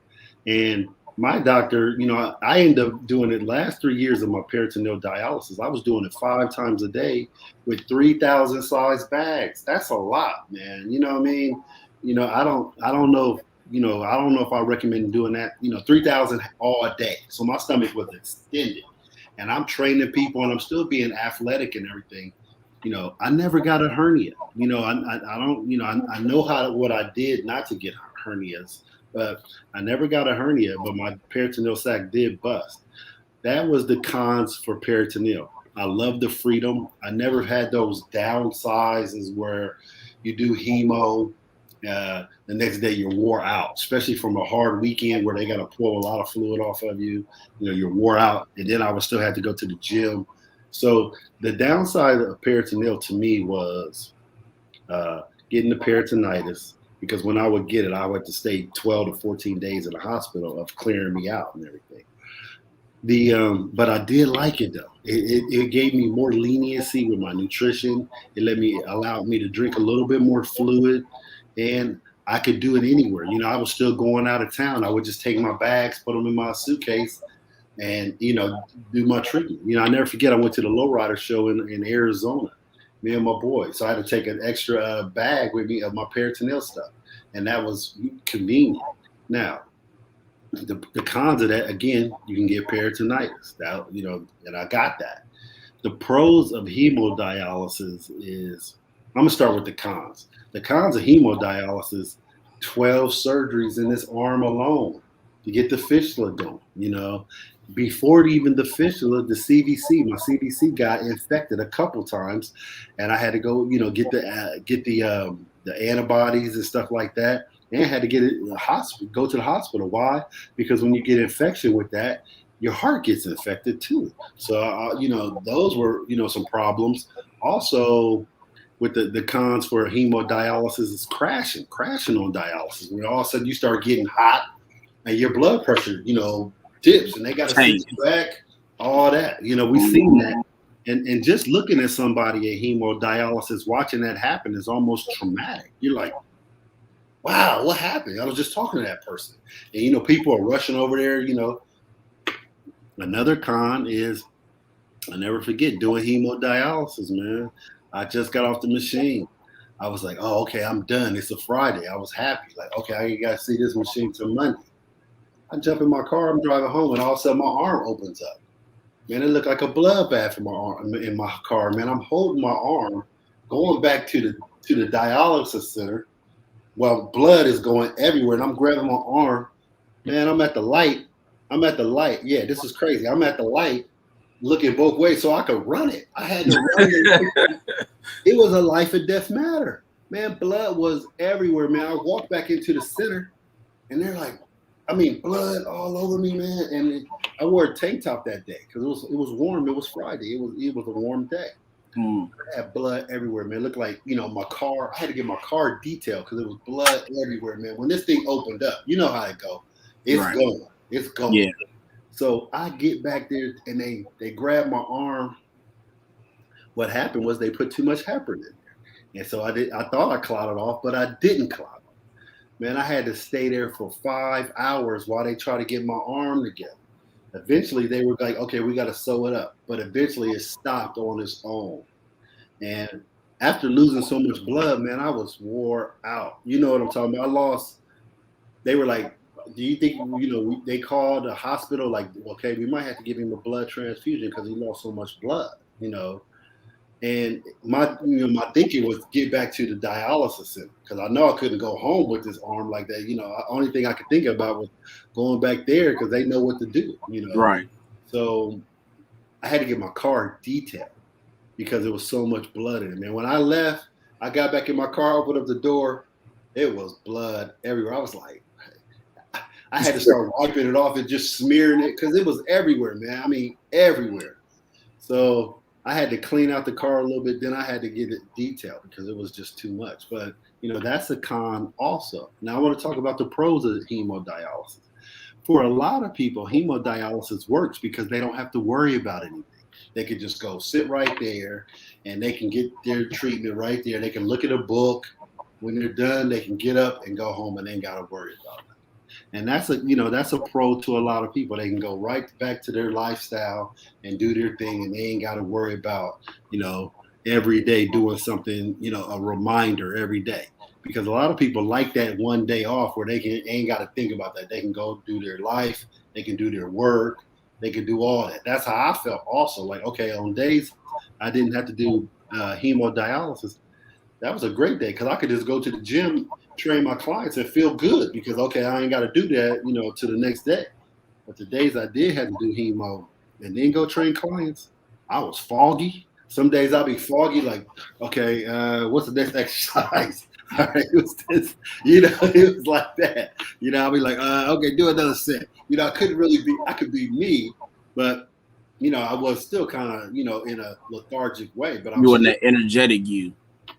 And my doctor, I ended up doing it last 3 years of my peritoneal dialysis. I was doing it 5 times a day with 3,000 size bags. That's a lot, man. You know what I mean? I don't know. I don't know if I recommend doing that. 3,000 all day. So my stomach was extended, and I'm training people, and I'm still being athletic and everything. I never got a hernia. I don't. I know what I did not to get hernias, but I never got a hernia. But my peritoneal sac did bust. That was the cons for peritoneal. I love the freedom. I never had those downsizes where you do hemo. The next day you're wore out, especially from a hard weekend where they got to pull a lot of fluid off of you. You're wore out, and then I would still have to go to the gym. So the downside of peritoneal to me was getting the peritonitis because when I would get it, I would have to stay 12 to 14 days in the hospital of clearing me out and everything. But I did like it though. It gave me more leniency with my nutrition. It allowed me to drink a little bit more fluid, and I could do it anywhere. I was still going out of town. I would just take my bags, put them in my suitcase, and do my treatment. I never forget. I went to the lowrider show in Arizona, me and my boy. So I had to take an extra bag with me of my peritoneal stuff, and that was convenient. Now the cons of that, again, you can get peritonitis. And I got that. The pros of hemodialysis is I'm gonna start with the cons. The cons of hemodialysis: 12 surgeries in this arm alone to get the fistula done. Before even the fistula, my CVC got infected a couple times, and I had to go, get the antibodies and stuff like that, and had to get it in the hospital, go to the hospital. Why? Because when you get infection with that, your heart gets infected too. So, those were, some problems. Also, with the cons for hemodialysis is crashing on dialysis. When all of a sudden you start getting hot and your blood pressure, dips, and they got to send Change. you back, all that. We've seen that. And just looking at somebody at hemodialysis, watching that happen is almost traumatic. You're like, wow, what happened? I was just talking to that person. And, people are rushing over there. Another con is, I never forget doing hemodialysis, man. I just got off the machine. I was like, oh, okay, I'm done. It's a Friday. I was happy. Like, okay, I got to see this machine till Monday. I jump in my car, I'm driving home, and all of a sudden my arm opens up. Man, it looked like a bloodbath in my arm, in my car. Man, I'm holding my arm, going back to the dialysis center. Well, blood is going everywhere, and I'm grabbing my arm. Man, I'm at the light. Yeah, this is crazy. I'm at the light, looking both ways so I could run it. I had to run it. It was a life and death matter. Man, blood was everywhere, man. I walked back into the center, and they're like, blood all over me, man. And I wore a tank top that day because it was warm. It was Friday. It was a warm day. Mm. I had blood everywhere, man. It looked like, my car. I had to get my car detailed because there was blood everywhere, man. When this thing opened up, you know how it go. It's Right. gone. It's gone. Yeah. So I get back there and they grab my arm. What happened was they put too much heparin in there. And so I thought I clotted off, but I didn't clot off. Man, I had to stay there for 5 hours while they try to get my arm together. Eventually they were like, okay, we got to sew it up. But eventually it stopped on its own. And after losing so much blood, man, I was wore out. You know what I'm talking about? I lost. They were like, do you think, they called the hospital like, okay, we might have to give him a blood transfusion because he lost so much blood. And my thinking was get back to the dialysis center because I know I couldn't go home with this arm like that. The only thing I could think about was going back there because they know what to do. Right. So I had to get my car detailed because there was so much blood in it. Man, when I left, I got back in my car, opened up the door, it was blood everywhere. I was like, I had to start wiping it off and just smearing it because it was everywhere, man. I mean, everywhere. So I had to clean out the car a little bit. Then I had to get it detailed because it was just too much. But, that's a con also. Now I want to talk about the pros of hemodialysis. For a lot of people, hemodialysis works because they don't have to worry about anything. They could just go sit right there and they can get their treatment right there. They can look at a book. When they're done, they can get up and go home and they ain't got to worry about it. And that's a pro to a lot of people. They can go right back to their lifestyle and do their thing, and they ain't got to worry about, every day doing something, a reminder every day. Because a lot of people like that one day off where ain't got to think about that. They can go do their life, they can do their work, they can do all that. That's how I felt also. Like, okay, on days I didn't have to do hemodialysis, that was a great day because I could just go to the gym, train my clients, and feel good because okay, I ain't got to do that, to the next day. But the days I did have to do hemo and then go train clients, I was foggy. Some days I'll be foggy, like, okay, what's the next exercise? All right, it was this, it was like that. I'll be like, okay, do another set. I couldn't really I could be me, but I was still kind of, in a lethargic way. But I'm You and still that energetic you.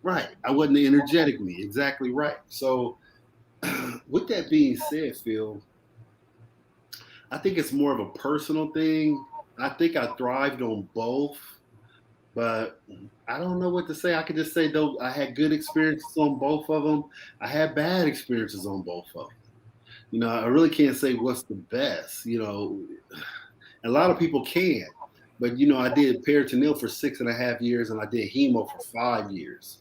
right. I wasn't the energetic me. Exactly right. So, with that being said, Phil, I think it's more of a personal thing. I think I thrived on both, but I don't know what to say. I could just say though I had good experiences on both of them. I had bad experiences on both of them. I really can't say what's the best. A lot of people can, but I did peritoneal for 6.5 years, and I did hemo for 5 years,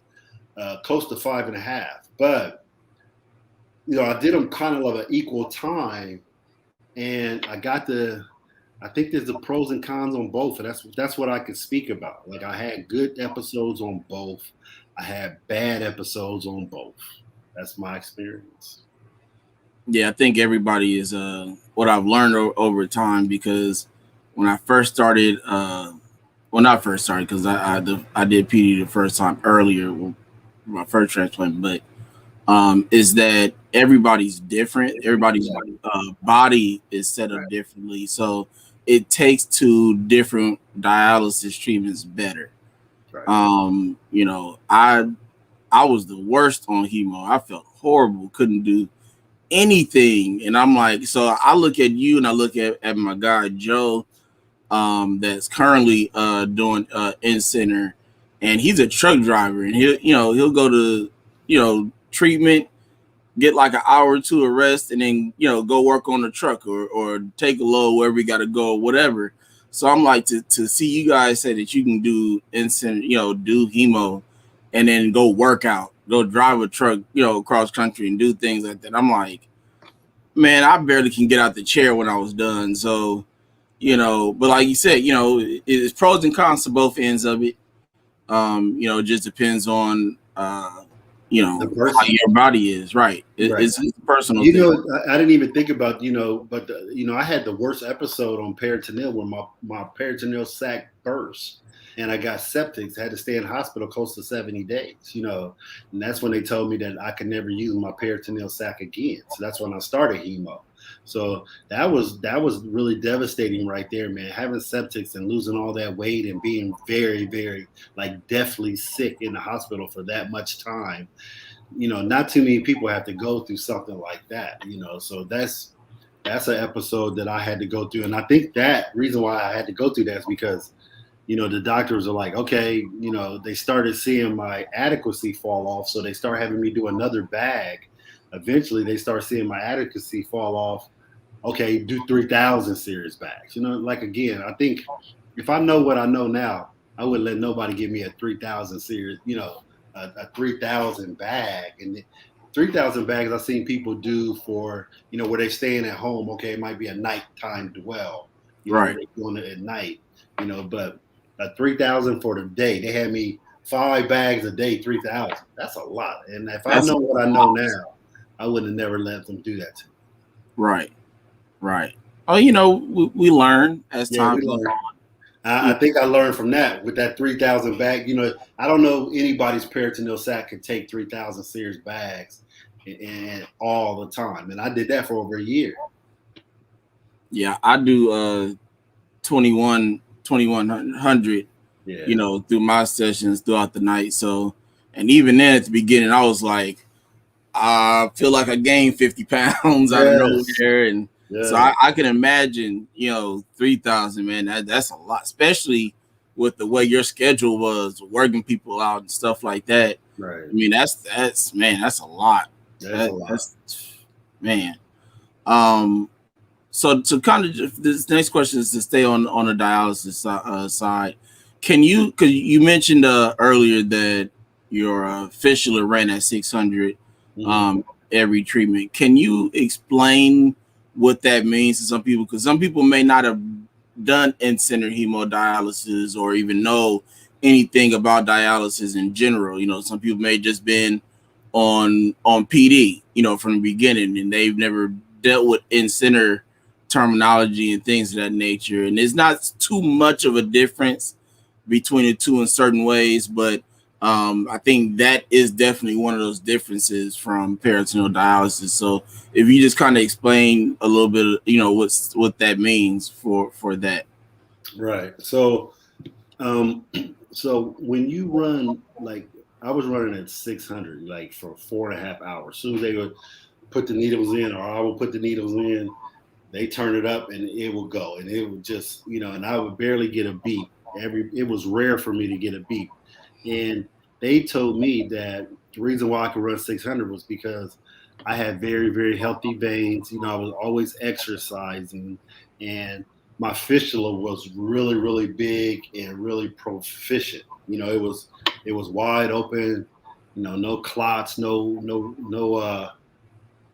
close to 5.5. But I did them kind of an equal time, and I think there's the pros and cons on both, and that's what I could speak about. Like I had good episodes on both, I had bad episodes on both. That's my experience. Yeah, I think everybody is what I've learned over time because when I first started, well, not first started because I did PD the first time earlier, my first transplant, but is that everybody's different. Everybody's body is set up differently, so it takes two different dialysis treatments better. Right. I was the worst on hemo. I felt horrible, couldn't do anything, and I'm like, so I look at you and I look at my guy Joe, that's currently doing in center, and he's a truck driver, and he'll go to treatment, get like an hour or two of rest, and then go work on the truck or take a load wherever we got to go or whatever. So I'm like to see you guys say that you can do in center, do hemo, and then go work out, go drive a truck, across country and do things like that. I'm like, man, I barely can get out the chair when I was done. So but like you said, it's pros and cons to both ends of it. It just depends on how your body is, right? Right. It's a personal thing. I didn't even think about, but I had the worst episode on peritoneal where my peritoneal sac burst and I got septic. I had to stay in hospital close to 70 days, and that's when they told me that I could never use my peritoneal sac again. So that's when I started hemo. So that was really devastating right there, man. Having septics and losing all that weight and being very, very like deathly sick in the hospital for that much time. Not too many people have to go through something like that. So that's an episode that I had to go through, and I think that reason why I had to go through that is because the doctors are like, okay, they started seeing my adequacy fall off. So they start having me do another bag. Eventually they start seeing my adequacy fall off. Okay, do 3,000 series bags. Like, again, I think if I know what I know now, I wouldn't let nobody give me a 3,000 series, a 3,000 bag. And 3,000 bags I've seen people do for, where they're staying at home. Okay, it might be a nighttime dwell, where Right. they're doing it at night, but 3,000 for the day. They had me 5 bags a day, 3,000. That's a lot. And if I know what I know now, I would have never let them do that to me. Right. Right. Oh, we learn as Yeah, time we goes learned. on. I think I learned from that with that 3,000 bag. I don't know anybody's peritoneal sac can take 3,000 series bags and all the time. And I did that for over a year. Yeah, I do 2100, Yeah. through my sessions throughout the night. So, and even then at the beginning, I was like, I feel like I gained 50 pounds out of Yes. nowhere. And so Yes. I can imagine, 3,000, man, that's a lot, especially with the way your schedule was, working people out and stuff like that. Right. I mean, that's man, that's a lot. That's a lot. That's man. So to kind of, this next question is to stay on the dialysis side. Because you mentioned earlier that your fistula ran at 600 every treatment. Can you explain what that means to some people? Because some people may not have done in-center hemodialysis or even know anything about dialysis in general. Some people may just been on PD, from the beginning, and they've never dealt with in-center terminology and things of that nature. And there's not too much of a difference between the two in certain ways, but I think that is definitely one of those differences from peritoneal dialysis. So if you just kind of explain a little bit, what that means for that. Right. So, so when you run, like, I was running at 600, like, for 4.5 hours. As soon as they would put the needles in, or I would put the needles in, they turn it up and it would go, and it would just, and I would barely get a beep. It was rare for me to get a beep. And they told me that the reason why I could run 600 was because I had very, very healthy veins. I was always exercising, and my fistula was really, really big and really proficient. It was wide open. No clots, no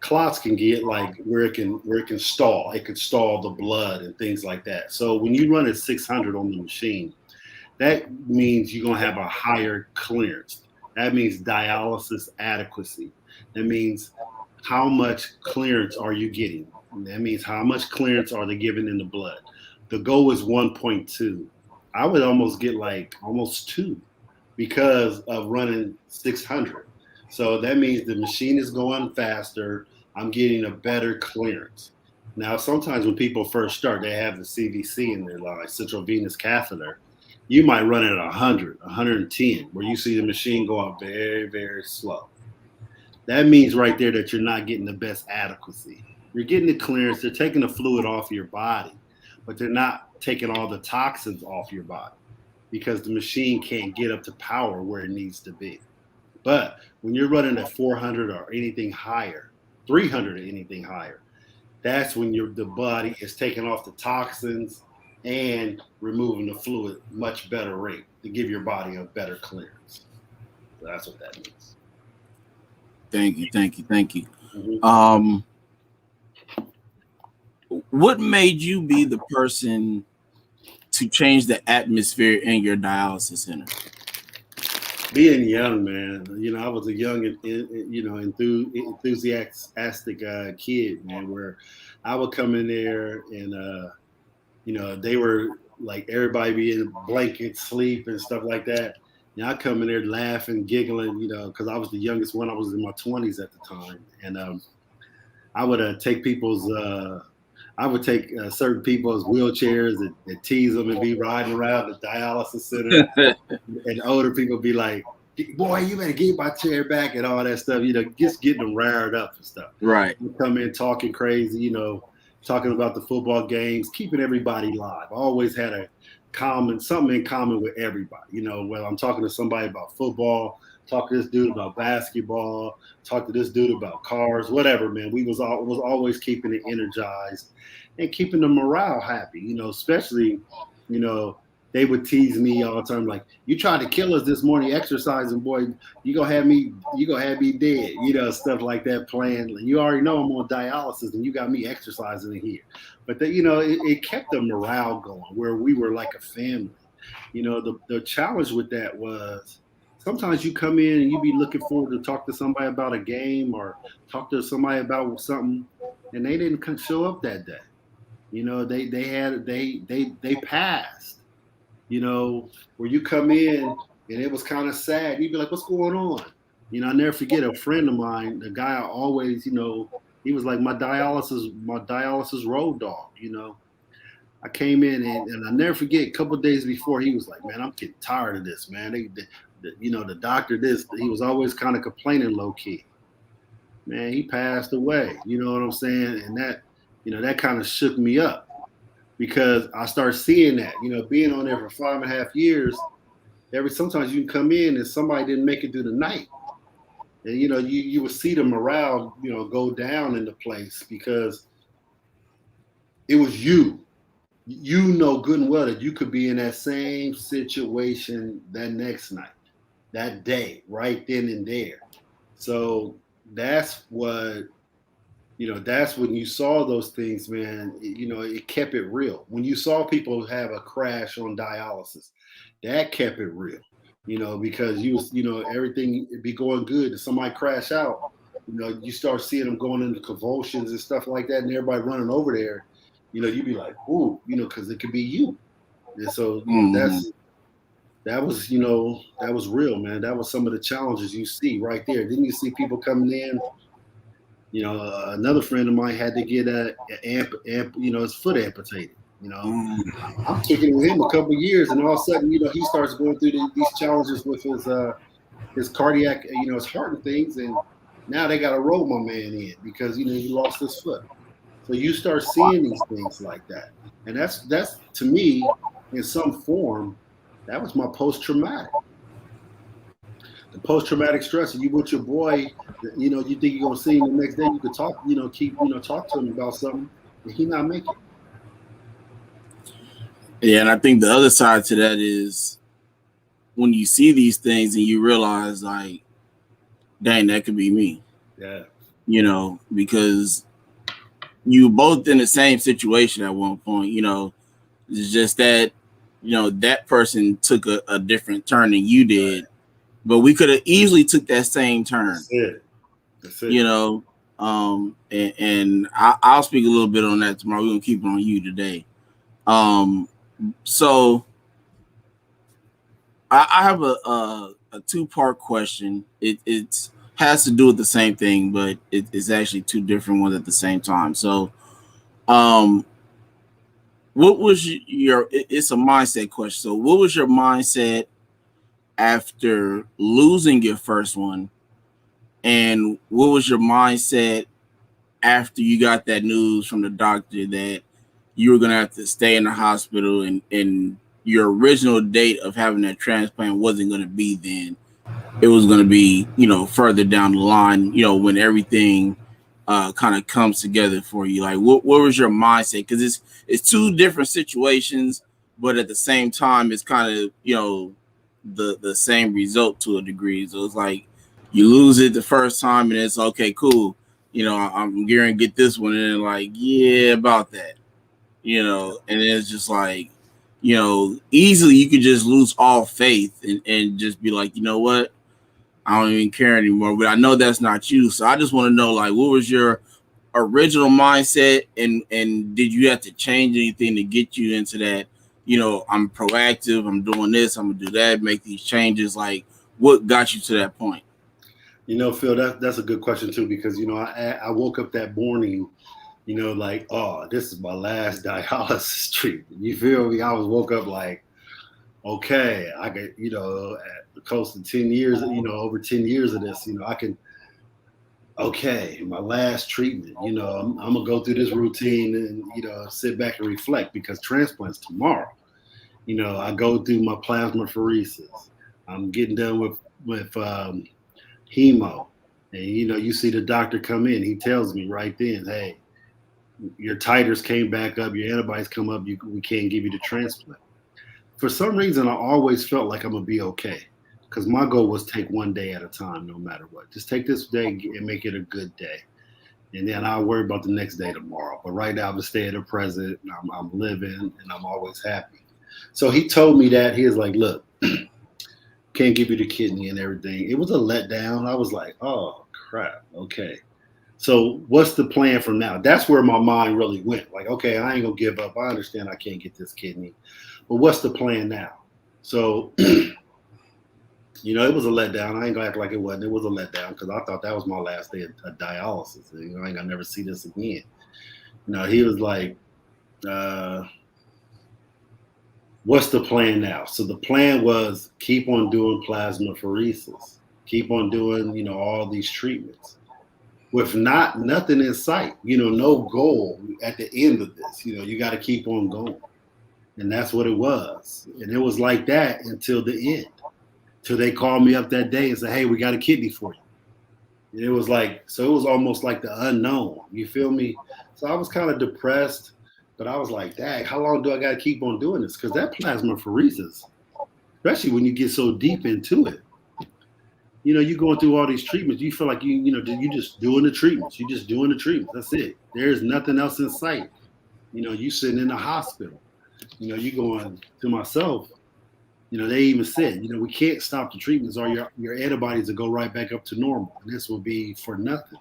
clots can get like where it can stall. It could stall the blood and things like that. So when you run at 600 on the machine, that means you're going to have a higher clearance. That means dialysis adequacy. That means how much clearance are you getting? And that means how much clearance are they giving in the blood? The goal is 1.2. I would almost get like almost 2 because of running 600. So that means the machine is going faster. I'm getting a better clearance. Now, sometimes when people first start, they have the CVC in their line, central venous catheter. You might run it at 100, 110, where you see the machine go up very, very slow. That means right there that you're not getting the best adequacy. You're getting the clearance. They're taking the fluid off your body, but they're not taking all the toxins off your body because the machine can't get up to power where it needs to be. But when you're running at 400 or anything higher, 300 or anything higher, that's when the body is taking off the toxins and removing the fluid much better rate to give your body a better clearance. So that's what that means. Thank you. Mm-hmm. What made you be the person to change the atmosphere in your dialysis center? Being young, man, I was a young, enthusiastic kid, man, where I would come in there and, they were like everybody be in blankets, sleep and stuff like that. I come in there laughing, giggling, because I was the youngest one. I was in my 20s at the time. And I would take people's. I would take certain people's wheelchairs and tease them and be riding around the dialysis center, and older people be like, "Boy, you better get my chair back," and all that stuff. Just getting them riled up and stuff. Right. You come in talking crazy, talking about the football games, keeping everybody live. I always had something in common with everybody. Whether I'm talking to somebody about football, talk to this dude about basketball, talk to this dude about cars, whatever, man. We was always keeping it energized and keeping the morale happy, especially, they would tease me all the time, like, you tried to kill us this morning exercising, boy, you gonna have me dead, stuff like that playing. You already know I'm on dialysis and you got me exercising in here. But it kept the morale going where we were like a family. The challenge with that was sometimes you come in and you be looking forward to talk to somebody about a game or talk to somebody about something, and they didn't show up that day. They passed. Where you come in and it was kind of sad. You'd be like, what's going on? I never forget a friend of mine, the guy I always, he was like my dialysis road dog. I came in and I never forget a couple of days before, he was like, man, I'm getting tired of this, man. The doctor, he was always kind of complaining low key. Man, he passed away. You know what I'm saying? And that kind of shook me up because I started seeing that, being on there for 5.5 years, sometimes you can come in and somebody didn't make it through the night. And, you would see the morale, go down in the place because it was you. You know good and well that you could be in that same situation that next night, that day, right then and there. So that's what, that's when you saw those things, man, it kept it real. When you saw people have a crash on dialysis, that kept it real, because everything would be going good and somebody crash out, you start seeing them going into convulsions and stuff like that and everybody running over there. You'd be like, ooh, because it could be you. And so that was real, man. That was some of the challenges you see right there. Then you see people coming in. Another friend of mine had to get his foot amputated. I'm kicking with him a couple of years, and all of a sudden, he starts going through these challenges with his cardiac, his heart and things, and now they got to roll my man in because he lost his foot. So you start seeing these things like that. And that's to me, in some form, that was my post-traumatic. The post-traumatic stress, and you with your boy, you think you're going to see him the next day, you could talk, talk to him about something, and he not make it. Yeah, and I think the other side to that is when you see these things and you realize, like, dang, that could be me. Yeah. Because you both in the same situation at one point, it's just that, that person took a different turn than you did, right. But we could have easily took that same turn. That's it. And I'll speak a little bit on that tomorrow. We're going to keep it on you today. So I have a two-part question. It has to do with the same thing, but it's actually two different ones at the same time. So, what was it's a mindset question. So what was your mindset after losing your first one? And what was your mindset after you got that news from the doctor that you were going to have to stay in the hospital and your original date of having that transplant wasn't going to be then? It was going to be, further down the line, when everything kind of comes together for you. Like, what was your mindset? Because it's two different situations, but at the same time, it's kind of, the same result to a degree. So it's like you lose it the first time and it's okay, cool. I'm gearing to get this one. And then like, yeah, about that, and it's just like, easily you could just lose all faith and just be like, you know what? I don't even care anymore, but I know that's not you. So I just want to know, like, what was your original mindset and did you have to change anything to get you into that, I'm proactive, I'm doing this, I'm going to do that, make these changes. Like, what got you to that point? Phil, that's a good question too, because I woke up that morning, like, oh, this is my last dialysis treatment. You feel me? I was woke up like, okay, I could, at close to 10 years, over 10 years of this, I can. Okay, my last treatment. I'm gonna go through this routine and sit back and reflect because transplant's tomorrow. I go through my plasmapheresis. I'm getting done with hemo, and you see the doctor come in. He tells me right then, hey, your titers came back up, your antibodies come up. We can't give you the transplant. For some reason, I always felt like I'm gonna be okay because my goal was take one day at a time, no matter what. Just take this day and make it a good day, and then I'll worry about the next day tomorrow. But right now, I'm just staying in the present. And I'm living, and I'm always happy. So he told me that he was like, "Look, can't give you the kidney and everything." It was a letdown. I was like, "Oh crap, okay." So what's the plan from now? That's where my mind really went. Like, okay, I ain't gonna give up. I understand I can't get this kidney, but what's the plan now? So it was a letdown. I ain't gonna act like it wasn't. It was a letdown because I thought that was my last day of dialysis. I ain't gonna never see this again. He was like, uh, "What's the plan now?" So the plan was keep on doing plasmapheresis, keep on doing all these treatments with nothing in sight. No goal at the end of this. You got to keep on going, and that's what it was. And it was like that until the end. Till they called me up that day and said, "Hey, we got a kidney for you." And it was like, so it was almost like the unknown. You feel me? So I was kind of depressed, but I was like, "Dang, how long do I got to keep on doing this?" Because that plasmapheresis, especially when you get so deep into it, you going through all these treatments. You feel like you just doing the treatments. You just doing the treatments. That's it. There's nothing else in sight. You sitting in the hospital. You going to myself. They even said, we can't stop the treatments or your antibodies will go right back up to normal. And this will be for nothing.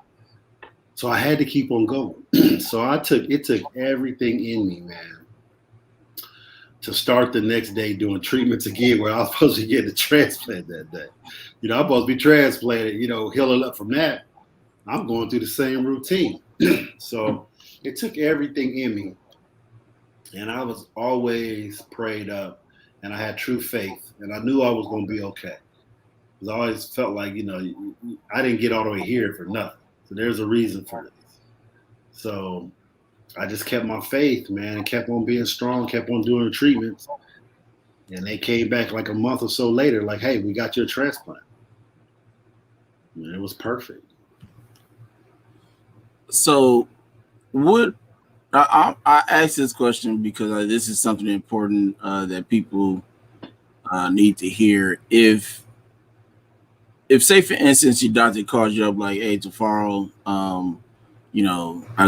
So I had to keep on going. So it took everything in me, man, to start the next day doing treatments again where I was supposed to get the transplant that day. I'm supposed to be transplanted, healing up from that. I'm going through the same routine. So it took everything in me. And I was always prayed up. And I had true faith, and I knew I was going to be okay. Because I always felt like, I didn't get all the way here for nothing. So there's a reason for this. So I just kept my faith, man, and kept on being strong, kept on doing the treatments. And they came back like a month or so later, like, "Hey, we got your transplant." And it was perfect. So, what I asked this question because this is something important that people need to hear. If say for instance your doctor calls you up like, "Hey, Tifiro, I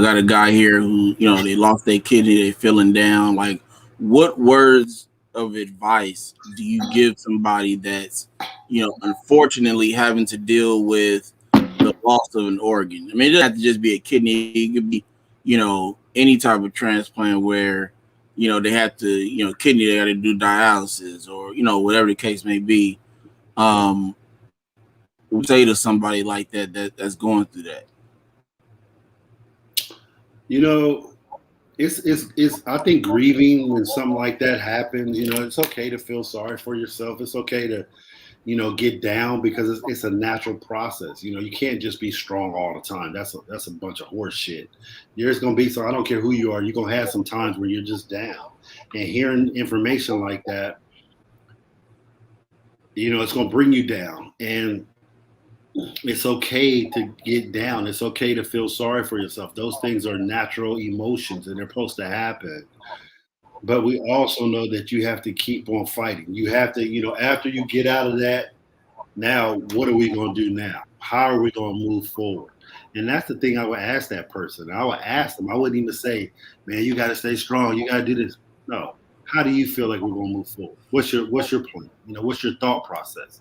got a guy here who they lost their kidney, they feeling down." Like, what words of advice do you give somebody that's unfortunately having to deal with the loss of an organ? I mean, it doesn't have to just be a kidney. It could be any type of transplant where they have to kidney, they got to do dialysis or whatever the case may be. What say to somebody like that's going through that? You know, it's I think grieving when something like that happens, it's okay to feel sorry for yourself. It's okay to, get down because it's a natural process. You can't just be strong all the time. That's a bunch of horse shit. There's gonna be some, I don't care who you are, you're gonna have some times where you're just down. And hearing information like that, it's gonna bring you down. And it's okay to get down. It's okay to feel sorry for yourself. Those things are natural emotions and they're supposed to happen. But we also know that you have to keep on fighting. You have to, after you get out of that, now what are we going to do now? How are we going to move forward? And that's the thing I would ask that person. I would ask them. I wouldn't even say, "Man, you got to stay strong. You got to do this." No. How do you feel like we're going to move forward? What's your plan? What's your thought process?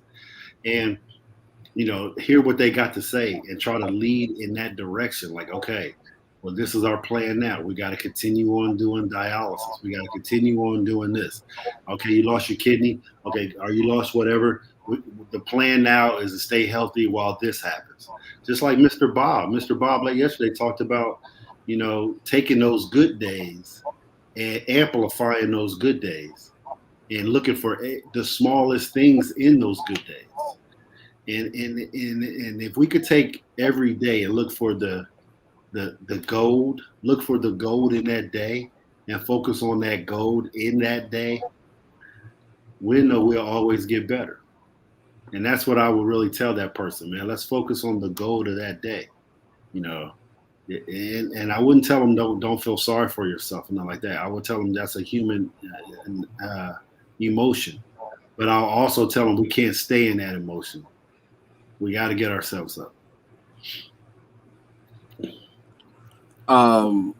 And hear what they got to say and try to lead in that direction. Like, okay, well, this is our plan now. We got to continue on doing dialysis. We got to continue on doing this. Okay, you lost your kidney. Okay, or you lost whatever. The plan now is to stay healthy while this happens. Just like Mr. Bob. Mr. Bob, like yesterday, talked about, taking those good days and amplifying those good days and looking for the smallest things in those good days. And if we could take every day and look for the gold, look for the gold in that day and focus on that gold in that day, we know we'll always get better. And that's what I would really tell that person, man. Let's focus on the gold of that day, you know. And I wouldn't tell them don't feel sorry for yourself and not like that. I would tell them that's a human emotion, but I'll also tell them we can't stay in that emotion. We got to get ourselves up. And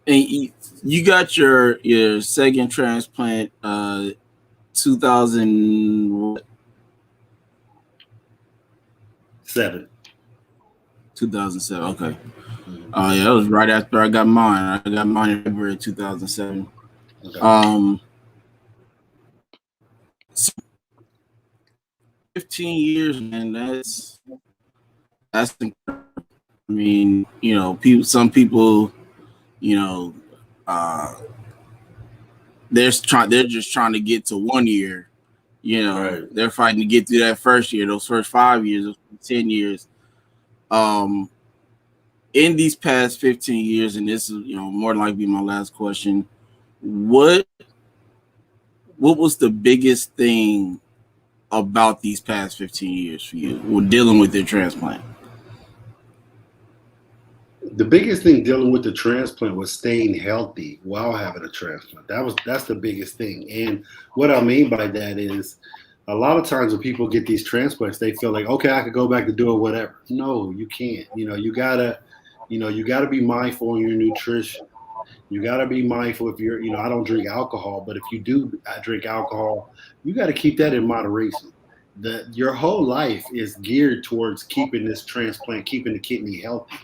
you got your second transplant, 2007. 2007. Okay. Yeah, that was right after I got mine. I got mine in February 2007. Okay. 15 years, man. That's incredible. I mean, some people, they're just trying to get to 1 year. Right. They're fighting to get through that first year, those first 5 years, those 10 years. In these past 15 years, and this is, more than likely my last question, what was the biggest thing about these past 15 years for you with dealing with your transplant? The biggest thing dealing with the transplant was staying healthy while having a transplant. That's the biggest thing. And what I mean by that is a lot of times when people get these transplants, they feel like, okay, I could go back to doing whatever. No, you can't. You gotta be mindful in your nutrition. You got to be mindful if you're, I don't drink alcohol, but if you do drink alcohol, you got to keep that in moderation. Your whole life is geared towards keeping this transplant, keeping the kidney healthy.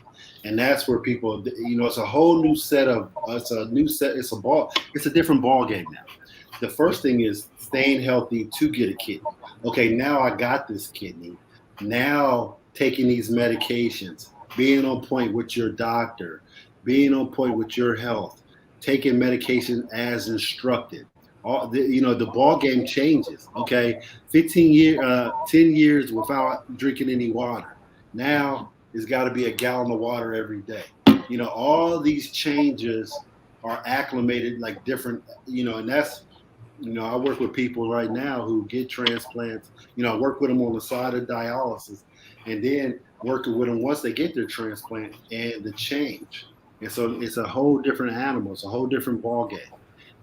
And that's where people, it's a whole new set it's a different ball game now. The first thing is staying healthy to get a kidney. Okay, now I got this kidney. Now taking these medications, being on point with your doctor, being on point with your health, taking medication as instructed. The ball game changes. Okay, 10 years without drinking any water. Now it's got to be a gallon of water every day. All these changes are acclimated like different. And that's, I work with people right now who get transplants. I work with them on the side of dialysis, and then working with them once they get their transplant and the change. And so it's a whole different animal. It's a whole different ball game.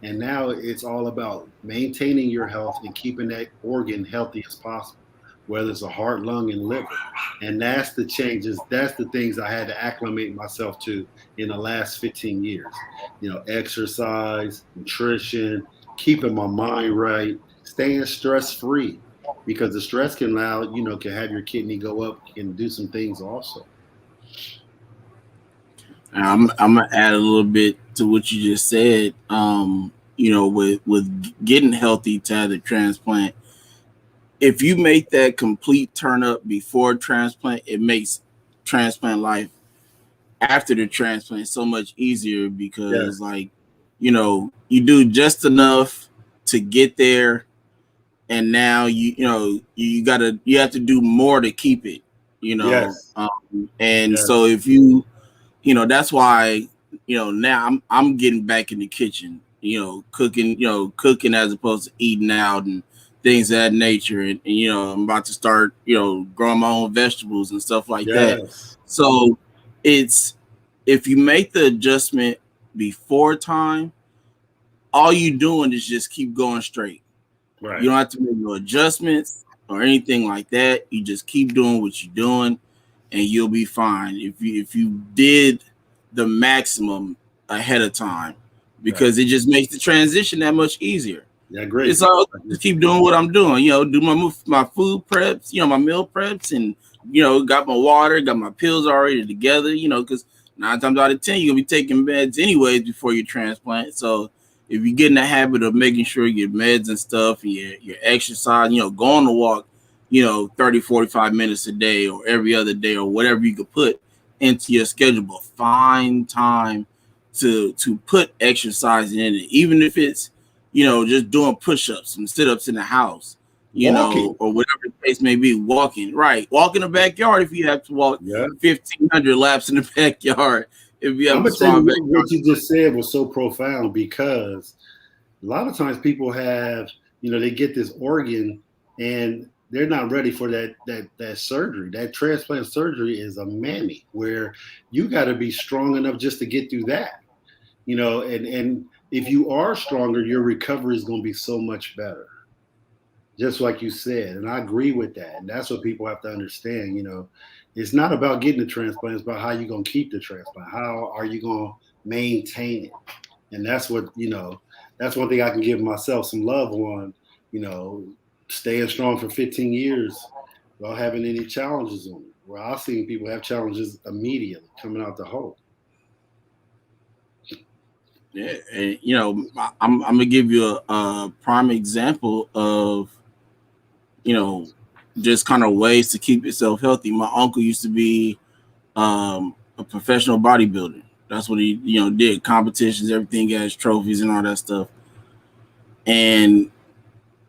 And now it's all about maintaining your health and keeping that organ healthy as possible, whether it's a heart, lung, and liver. And that's the changes. That's the things I had to acclimate myself to in the last 15 years. Exercise, nutrition, keeping my mind right, staying stress-free, because the stress can can have your kidney go up and do some things also. I'm gonna add a little bit to what you just said. With getting healthy to have the transplant, if you make that complete turn up before transplant, it makes transplant life after the transplant so much easier because, you do just enough to get there, and now you have to do more to keep it. Yes. So if you that's why, now I'm getting back in the kitchen, cooking as opposed to eating out and things of that nature. And I'm about to start, growing my own vegetables and stuff like that. So it's, if you make the adjustment before time, all you doing is just keep going straight. Right. You don't have to make no adjustments or anything like that. You just keep doing what you're doing and you'll be fine. If you did the maximum ahead of time, because it just makes the transition that much easier. Yeah, great. It's all just keep doing what I'm doing. Do my food preps, my meal preps, and got my water, got my pills already together. Because 9 times out of 10 you're gonna be taking meds anyways before you transplant. So if you get in the habit of making sure your meds and stuff and your exercise, go on a walk, 30, 45 minutes a day or every other day or whatever you could put into your schedule, but find time to put exercise in it, even if it's, just doing push-ups and sit-ups in the house, Walking. or whatever the case may be, walking in the backyard if you have to walk 1,500 laps in the backyard. If you have I'm a gonna tell small you backyard. what you just said was so profound, because a lot of times people have, they get this organ and they're not ready for that surgery. That transplant surgery is a mammy where you got to be strong enough just to get through that. And if you are stronger, your recovery is going to be so much better. Just like you said, and I agree with that. And that's what people have to understand. It's not about getting the transplant; it's about how you're going to keep the transplant. How are you going to maintain it? And that's what that's one thing I can give myself some love on. Staying strong for 15 years without having any challenges on it. Where I've seen people have challenges immediately coming out the hole. Yeah, and, I'm gonna give you a prime example of, just kind of ways to keep yourself healthy. My uncle used to be a professional bodybuilder. That's what he, did, competitions, everything, has trophies and all that stuff. And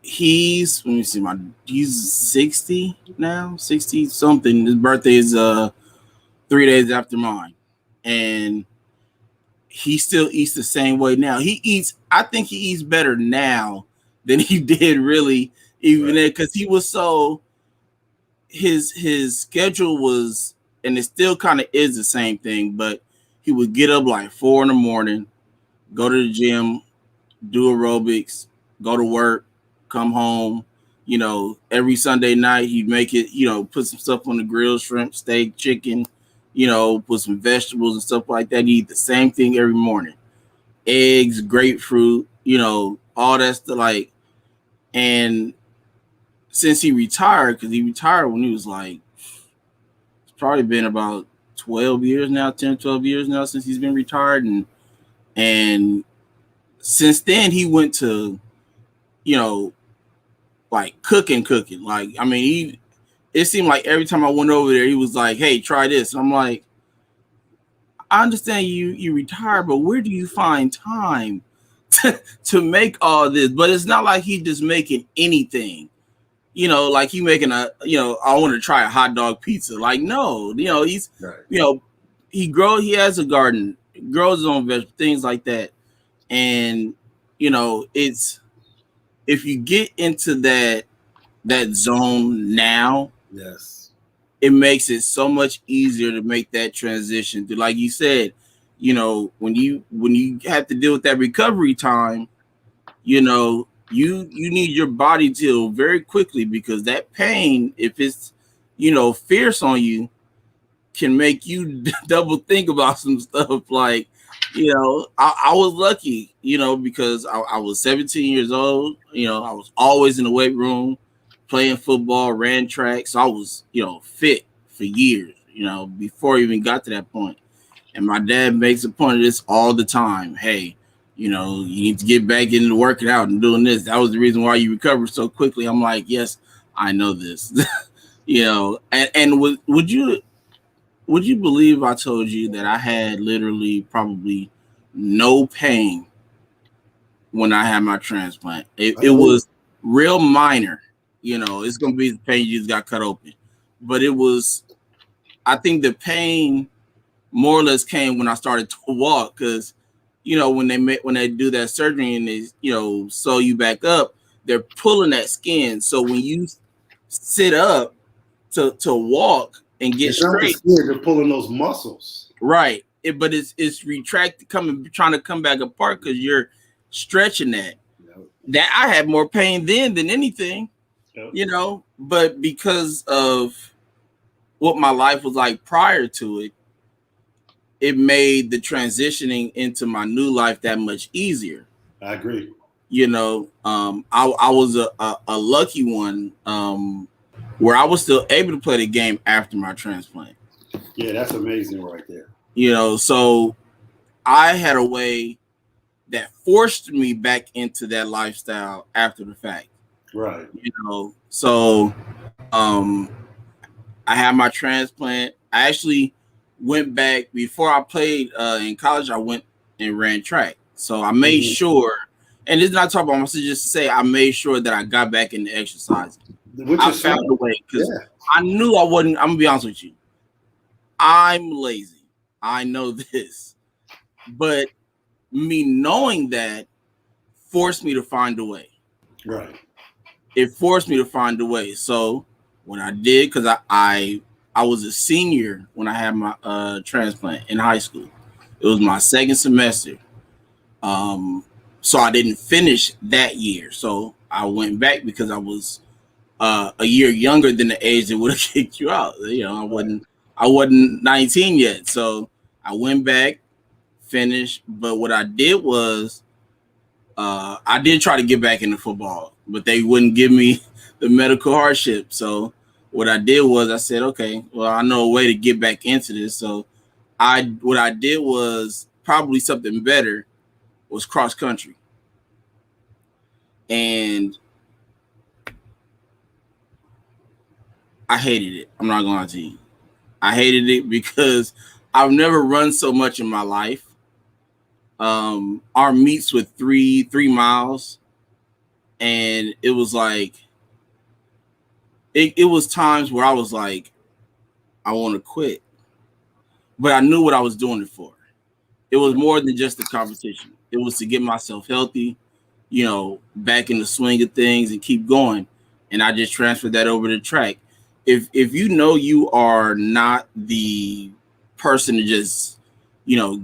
he's 60 now, 60 something. His birthday is 3 days after mine, and he still eats the same way now. I think he eats better now than he did really even then, because he was so, his schedule was, and it still kind of is the same thing, but he would get up like 4 a.m, go to the gym, do aerobics, go to work, come home. Every Sunday night he'd make it, put some stuff on the grill, shrimp, steak, chicken, put some vegetables and stuff like that. He'd eat the same thing every morning. Eggs, grapefruit, all that stuff. And since he retired, because he retired when he was it's probably been about 12 years now, 10, 12 years now since he's been retired. And since then he went to, cooking. It seemed like every time I went over there, he was like, "Hey, try this." And I'm like, I understand you retired, but where do you find time to make all this? But it's not like he's just making anything. Like he making I want to try a hot dog pizza. No, he's, right. he has a garden, grows his own vegetables, things like that. And, it's, if you get into that zone now, Yes, it makes it so much easier to make that transition. Like you said, when you have to deal with that recovery time, you need your to heal very quickly, because that pain, if it's, fierce on you, can make you double think about some stuff. I was lucky, because I was 17 years old. I was always in the weight room, playing football, ran track. So I was, fit for years, before I even got to that point. And my dad makes a point of this all the time. Hey, you need to get back into working out and doing this. That was the reason why you recovered so quickly. I'm like, yes, I know this. And would you believe I told you that I had literally probably no pain when I had my transplant? It was real minor. It's gonna be the pain you just got cut open. But it was, I think the pain more or less came when I started to walk, because when they do that surgery and they sew you back up, they're pulling that skin. So when you sit up to walk and get straight, they're pulling those muscles. Right. But it's retracted, trying to come back apart, because you're stretching that. Yep. That I had more pain then than anything, Yep. But because of what my life was like prior to it, it made the transitioning into my new life that much easier. I agree. I was a lucky one, where I was still able to play the game after my transplant. Yeah, that's amazing right there. So I had a way that forced me back into that lifestyle after the fact. Right. So I had my transplant. I actually went back before I played in college. I went and ran track. So I made sure, and this is not talking about myself, just to say I made sure that I got back into exercising. Which I is smart. found a way because I knew I wasn't. I'm gonna be honest with you. I'm lazy. I know this, but me knowing that forced me to find a way. Right. It forced me to find a way. So what I did, because I was a senior when I had my transplant in high school. It was my second semester. So I didn't finish that year. So I went back because I was a year younger than the age that would have kicked you out. I wasn't 19 yet. So I went back, finished. But what I did was I did try to get back into football, but they wouldn't give me the medical hardship. So what I did was I said, okay, well, I know a way to get back into this. So what I did was probably something better was cross country. And I hated it. I'm not gonna lie to you. I hated it because I've never run so much in my life. Our meets with 3 miles, and it was like it was times where I was like, I want to quit. But I knew what I was doing it for. It was more than just the competition. It was to get myself healthy, back in the swing of things and keep going. And I just transferred that over to track. If you know you are not the person to just,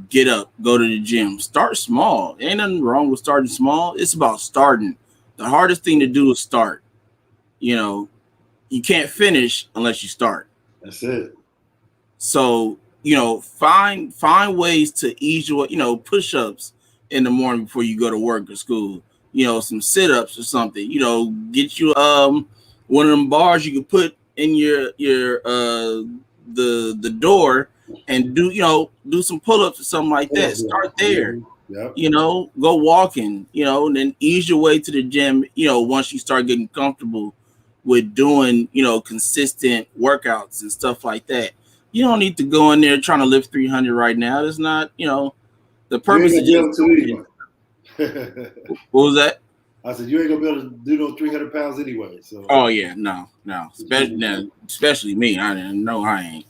get up, go to the gym, start small. Ain't nothing wrong with starting small. It's about starting. The hardest thing to do is start. You can't finish unless you start. That's it. So, find ways to ease your, push-ups in the morning before you go to work or school. Some sit-ups or something. Get you one of them bars you can put in your the door and do some pull-ups or something like that. Start there. Yep. Go walking, and then ease your way to the gym, once you start getting comfortable with doing, consistent workouts and stuff like that. You don't need to go in there trying to lift 300 right now. It's not, the purpose is just. What was that? I said you ain't gonna be able to do those 300 pounds anyway. So. Oh yeah, no, especially me. I ain't.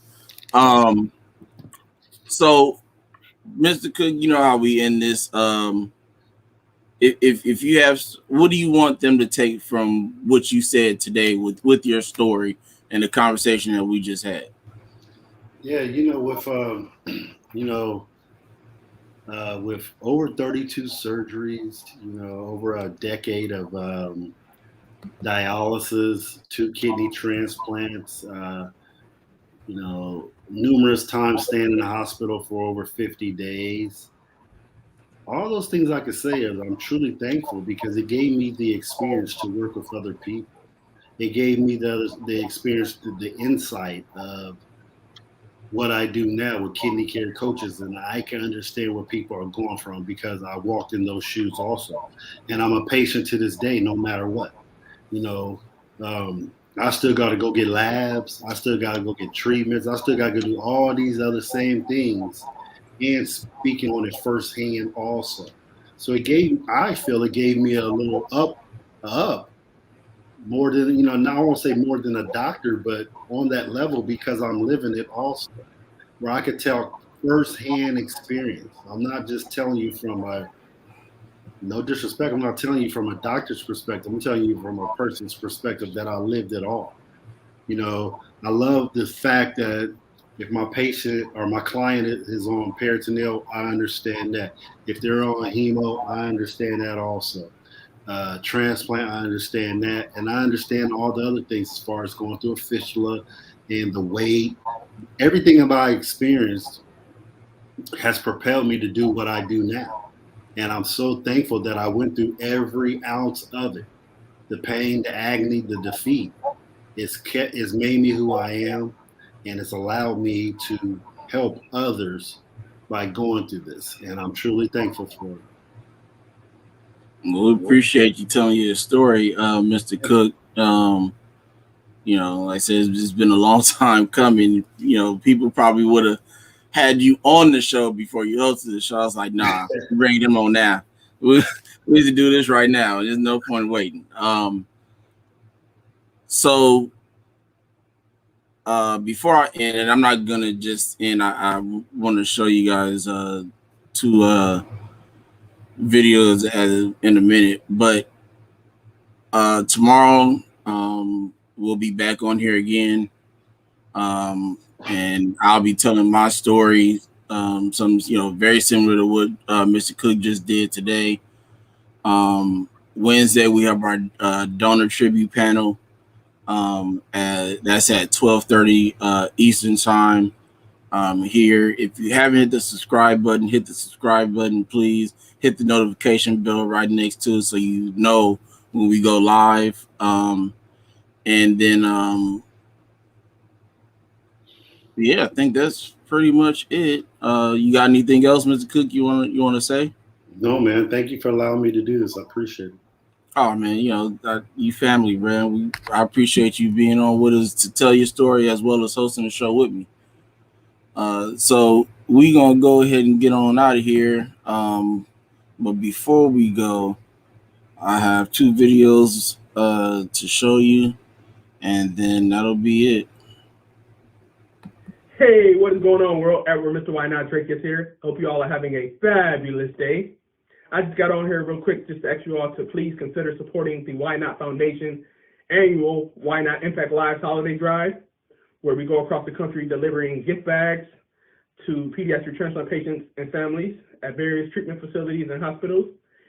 So, Mr. Cook, you know how we end this. If you have, what do you want them to take from what you said today with your story and the conversation that we just had? Yeah, with over 32 surgeries, over a decade of dialysis, 2 kidney transplants, numerous times staying in the hospital for over 50 days. All those things I could say is I'm truly thankful because it gave me the experience to work with other people. It gave me the experience, the insight of what I do now with kidney care coaches, and I can understand where people are going from because I walked in those shoes also. And I'm a patient to this day, no matter what. I still got to go get labs. I still got to go get treatments. I still got to do all these other same things and speaking on it firsthand also. So I feel it gave me a little up more than, not I won't say more than a doctor, but on that level because I'm living it also, where I could tell firsthand experience. I'm not just telling you from no disrespect, I'm not telling you from a doctor's perspective. I'm telling you from a person's perspective that I lived it all. I love the fact that if my patient or my client is on peritoneal, I understand that. If they're on hemo, I understand that also. Transplant, I understand that. And I understand all the other things as far as going through a fistula and the weight. Everything about I experienced has propelled me to do what I do now. And I'm so thankful that I went through every ounce of it. The pain, the agony, the defeat. It's made me who I am, and it's allowed me to help others by going through this. And I'm truly thankful for it. Well, we appreciate you telling your story, Mr. Cook. Like I said, it's been a long time coming. People probably would have had you on the show before you hosted the show. I was like, nah, bring them on now. We, we need to do this right now. There's no point waiting. So before I end, and I'm not gonna just end. I want to show you guys two videos in a minute, but tomorrow we'll be back on here again, and I'll be telling my story. Some very similar to what Mr. Cook just did today. Wednesday we have our donor tribute panel. That's at 12:30 Eastern time. Here, if you haven't hit the subscribe button, hit the subscribe button, please. Hit the notification bell right next to it so you know when we go live. And then yeah, I think that's pretty much it. You got anything else, Mr. Cook, you want to say? No, man. Thank you for allowing me to do this. I appreciate it. Oh man, you family, man. I appreciate you being on with us to tell your story as well as hosting the show with me. So we gonna go ahead and get on out of here. But before we go, I have two videos to show you, and then that'll be it. Hey, what is going on, world? Edward, Mr. Why Not Drake is here. Hope you all are having a fabulous day. I just got on here real quick just to ask you all to please consider supporting the Why Not Foundation annual Why Not Impact Lives holiday drive, where we go across the country delivering gift bags to pediatric transplant patients and families at various treatment facilities and hospitals.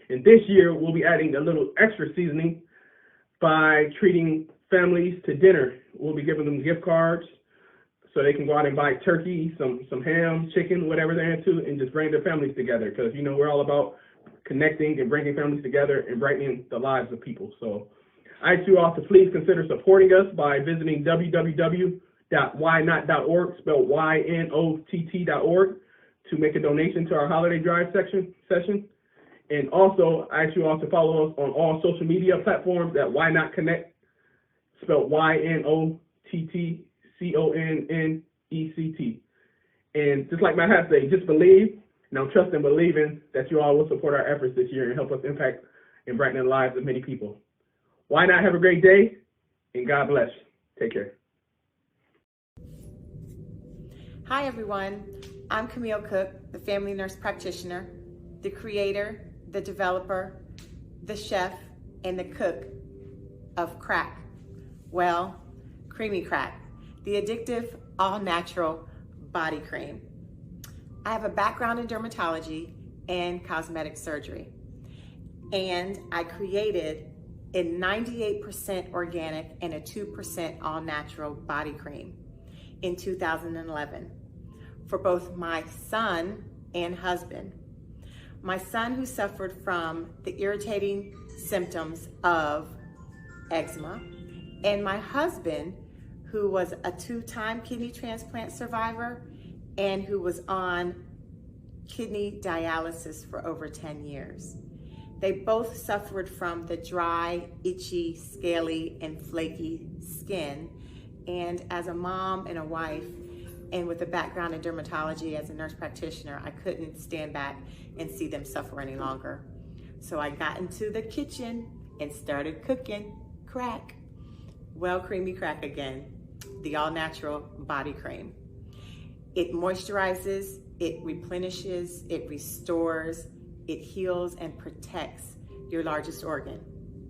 And this year, we'll be adding a little extra seasoning by treating families to dinner. We'll be giving them gift cards so they can go out and buy turkey, some ham, chicken, whatever they're into, and just bring their families together. Because, we're all about connecting and bringing families together and brightening the lives of people. So I ask you all to please consider supporting us by visiting www.whynot.org, spelled YNOTT.org, to make a donation to our holiday drive session. And also, I ask you all to follow us on all social media platforms at Why Not Connect, spelled YNOTTCONNECT. And just like my hat say, just believe. And I'm trusting and believing that you all will support our efforts this year and help us impact and brighten the lives of many people. Why not have a great day? And God bless. Take care. Hi, everyone. I'm Camille Cook, the family nurse practitioner, the creator, the developer, the chef, and the cook of crack. Well, creamy crack, the addictive, all-natural body cream. I have a background in dermatology and cosmetic surgery, and I created a 98% organic and a 2% all-natural body cream in 2011 for both my son and husband. My son, who suffered from the irritating symptoms of eczema, and my husband, who was a 2-time kidney transplant survivor and who was on kidney dialysis for over 10 years. They both suffered from the dry, itchy, scaly, and flaky skin. And as a mom and a wife, and with a background in dermatology as a nurse practitioner, I couldn't stand back and see them suffer any longer. So I got into the kitchen and started cooking crack. Well, creamy crack again, the all-natural body cream. It moisturizes, it replenishes, it restores, it heals and protects your largest organ.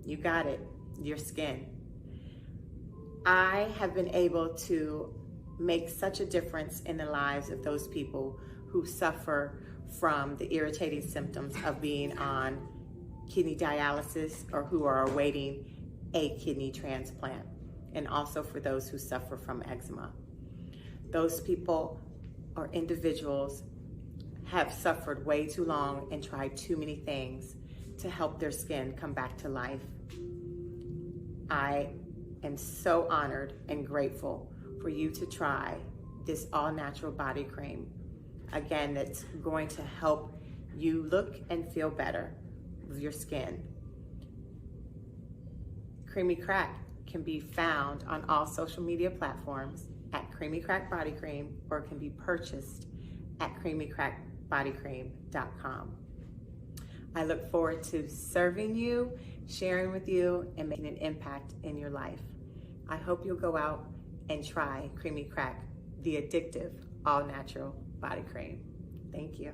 You got it, your skin. I have been able to make such a difference in the lives of those people who suffer from the irritating symptoms of being on kidney dialysis or who are awaiting a kidney transplant, and also for those who suffer from eczema. Those people or individuals have suffered way too long and tried too many things to help their skin come back to life. I am so honored and grateful for you to try this all-natural body cream. Again, that's going to help you look and feel better with your skin. Creamy Crack can be found on all social media platforms at Creamy Crack Body Cream, or can be purchased at creamycrackbodycream.com. I look forward to serving you, sharing with you, and making an impact in your life. I hope you'll go out and try Creamy Crack, the addictive, all-natural body cream. Thank you.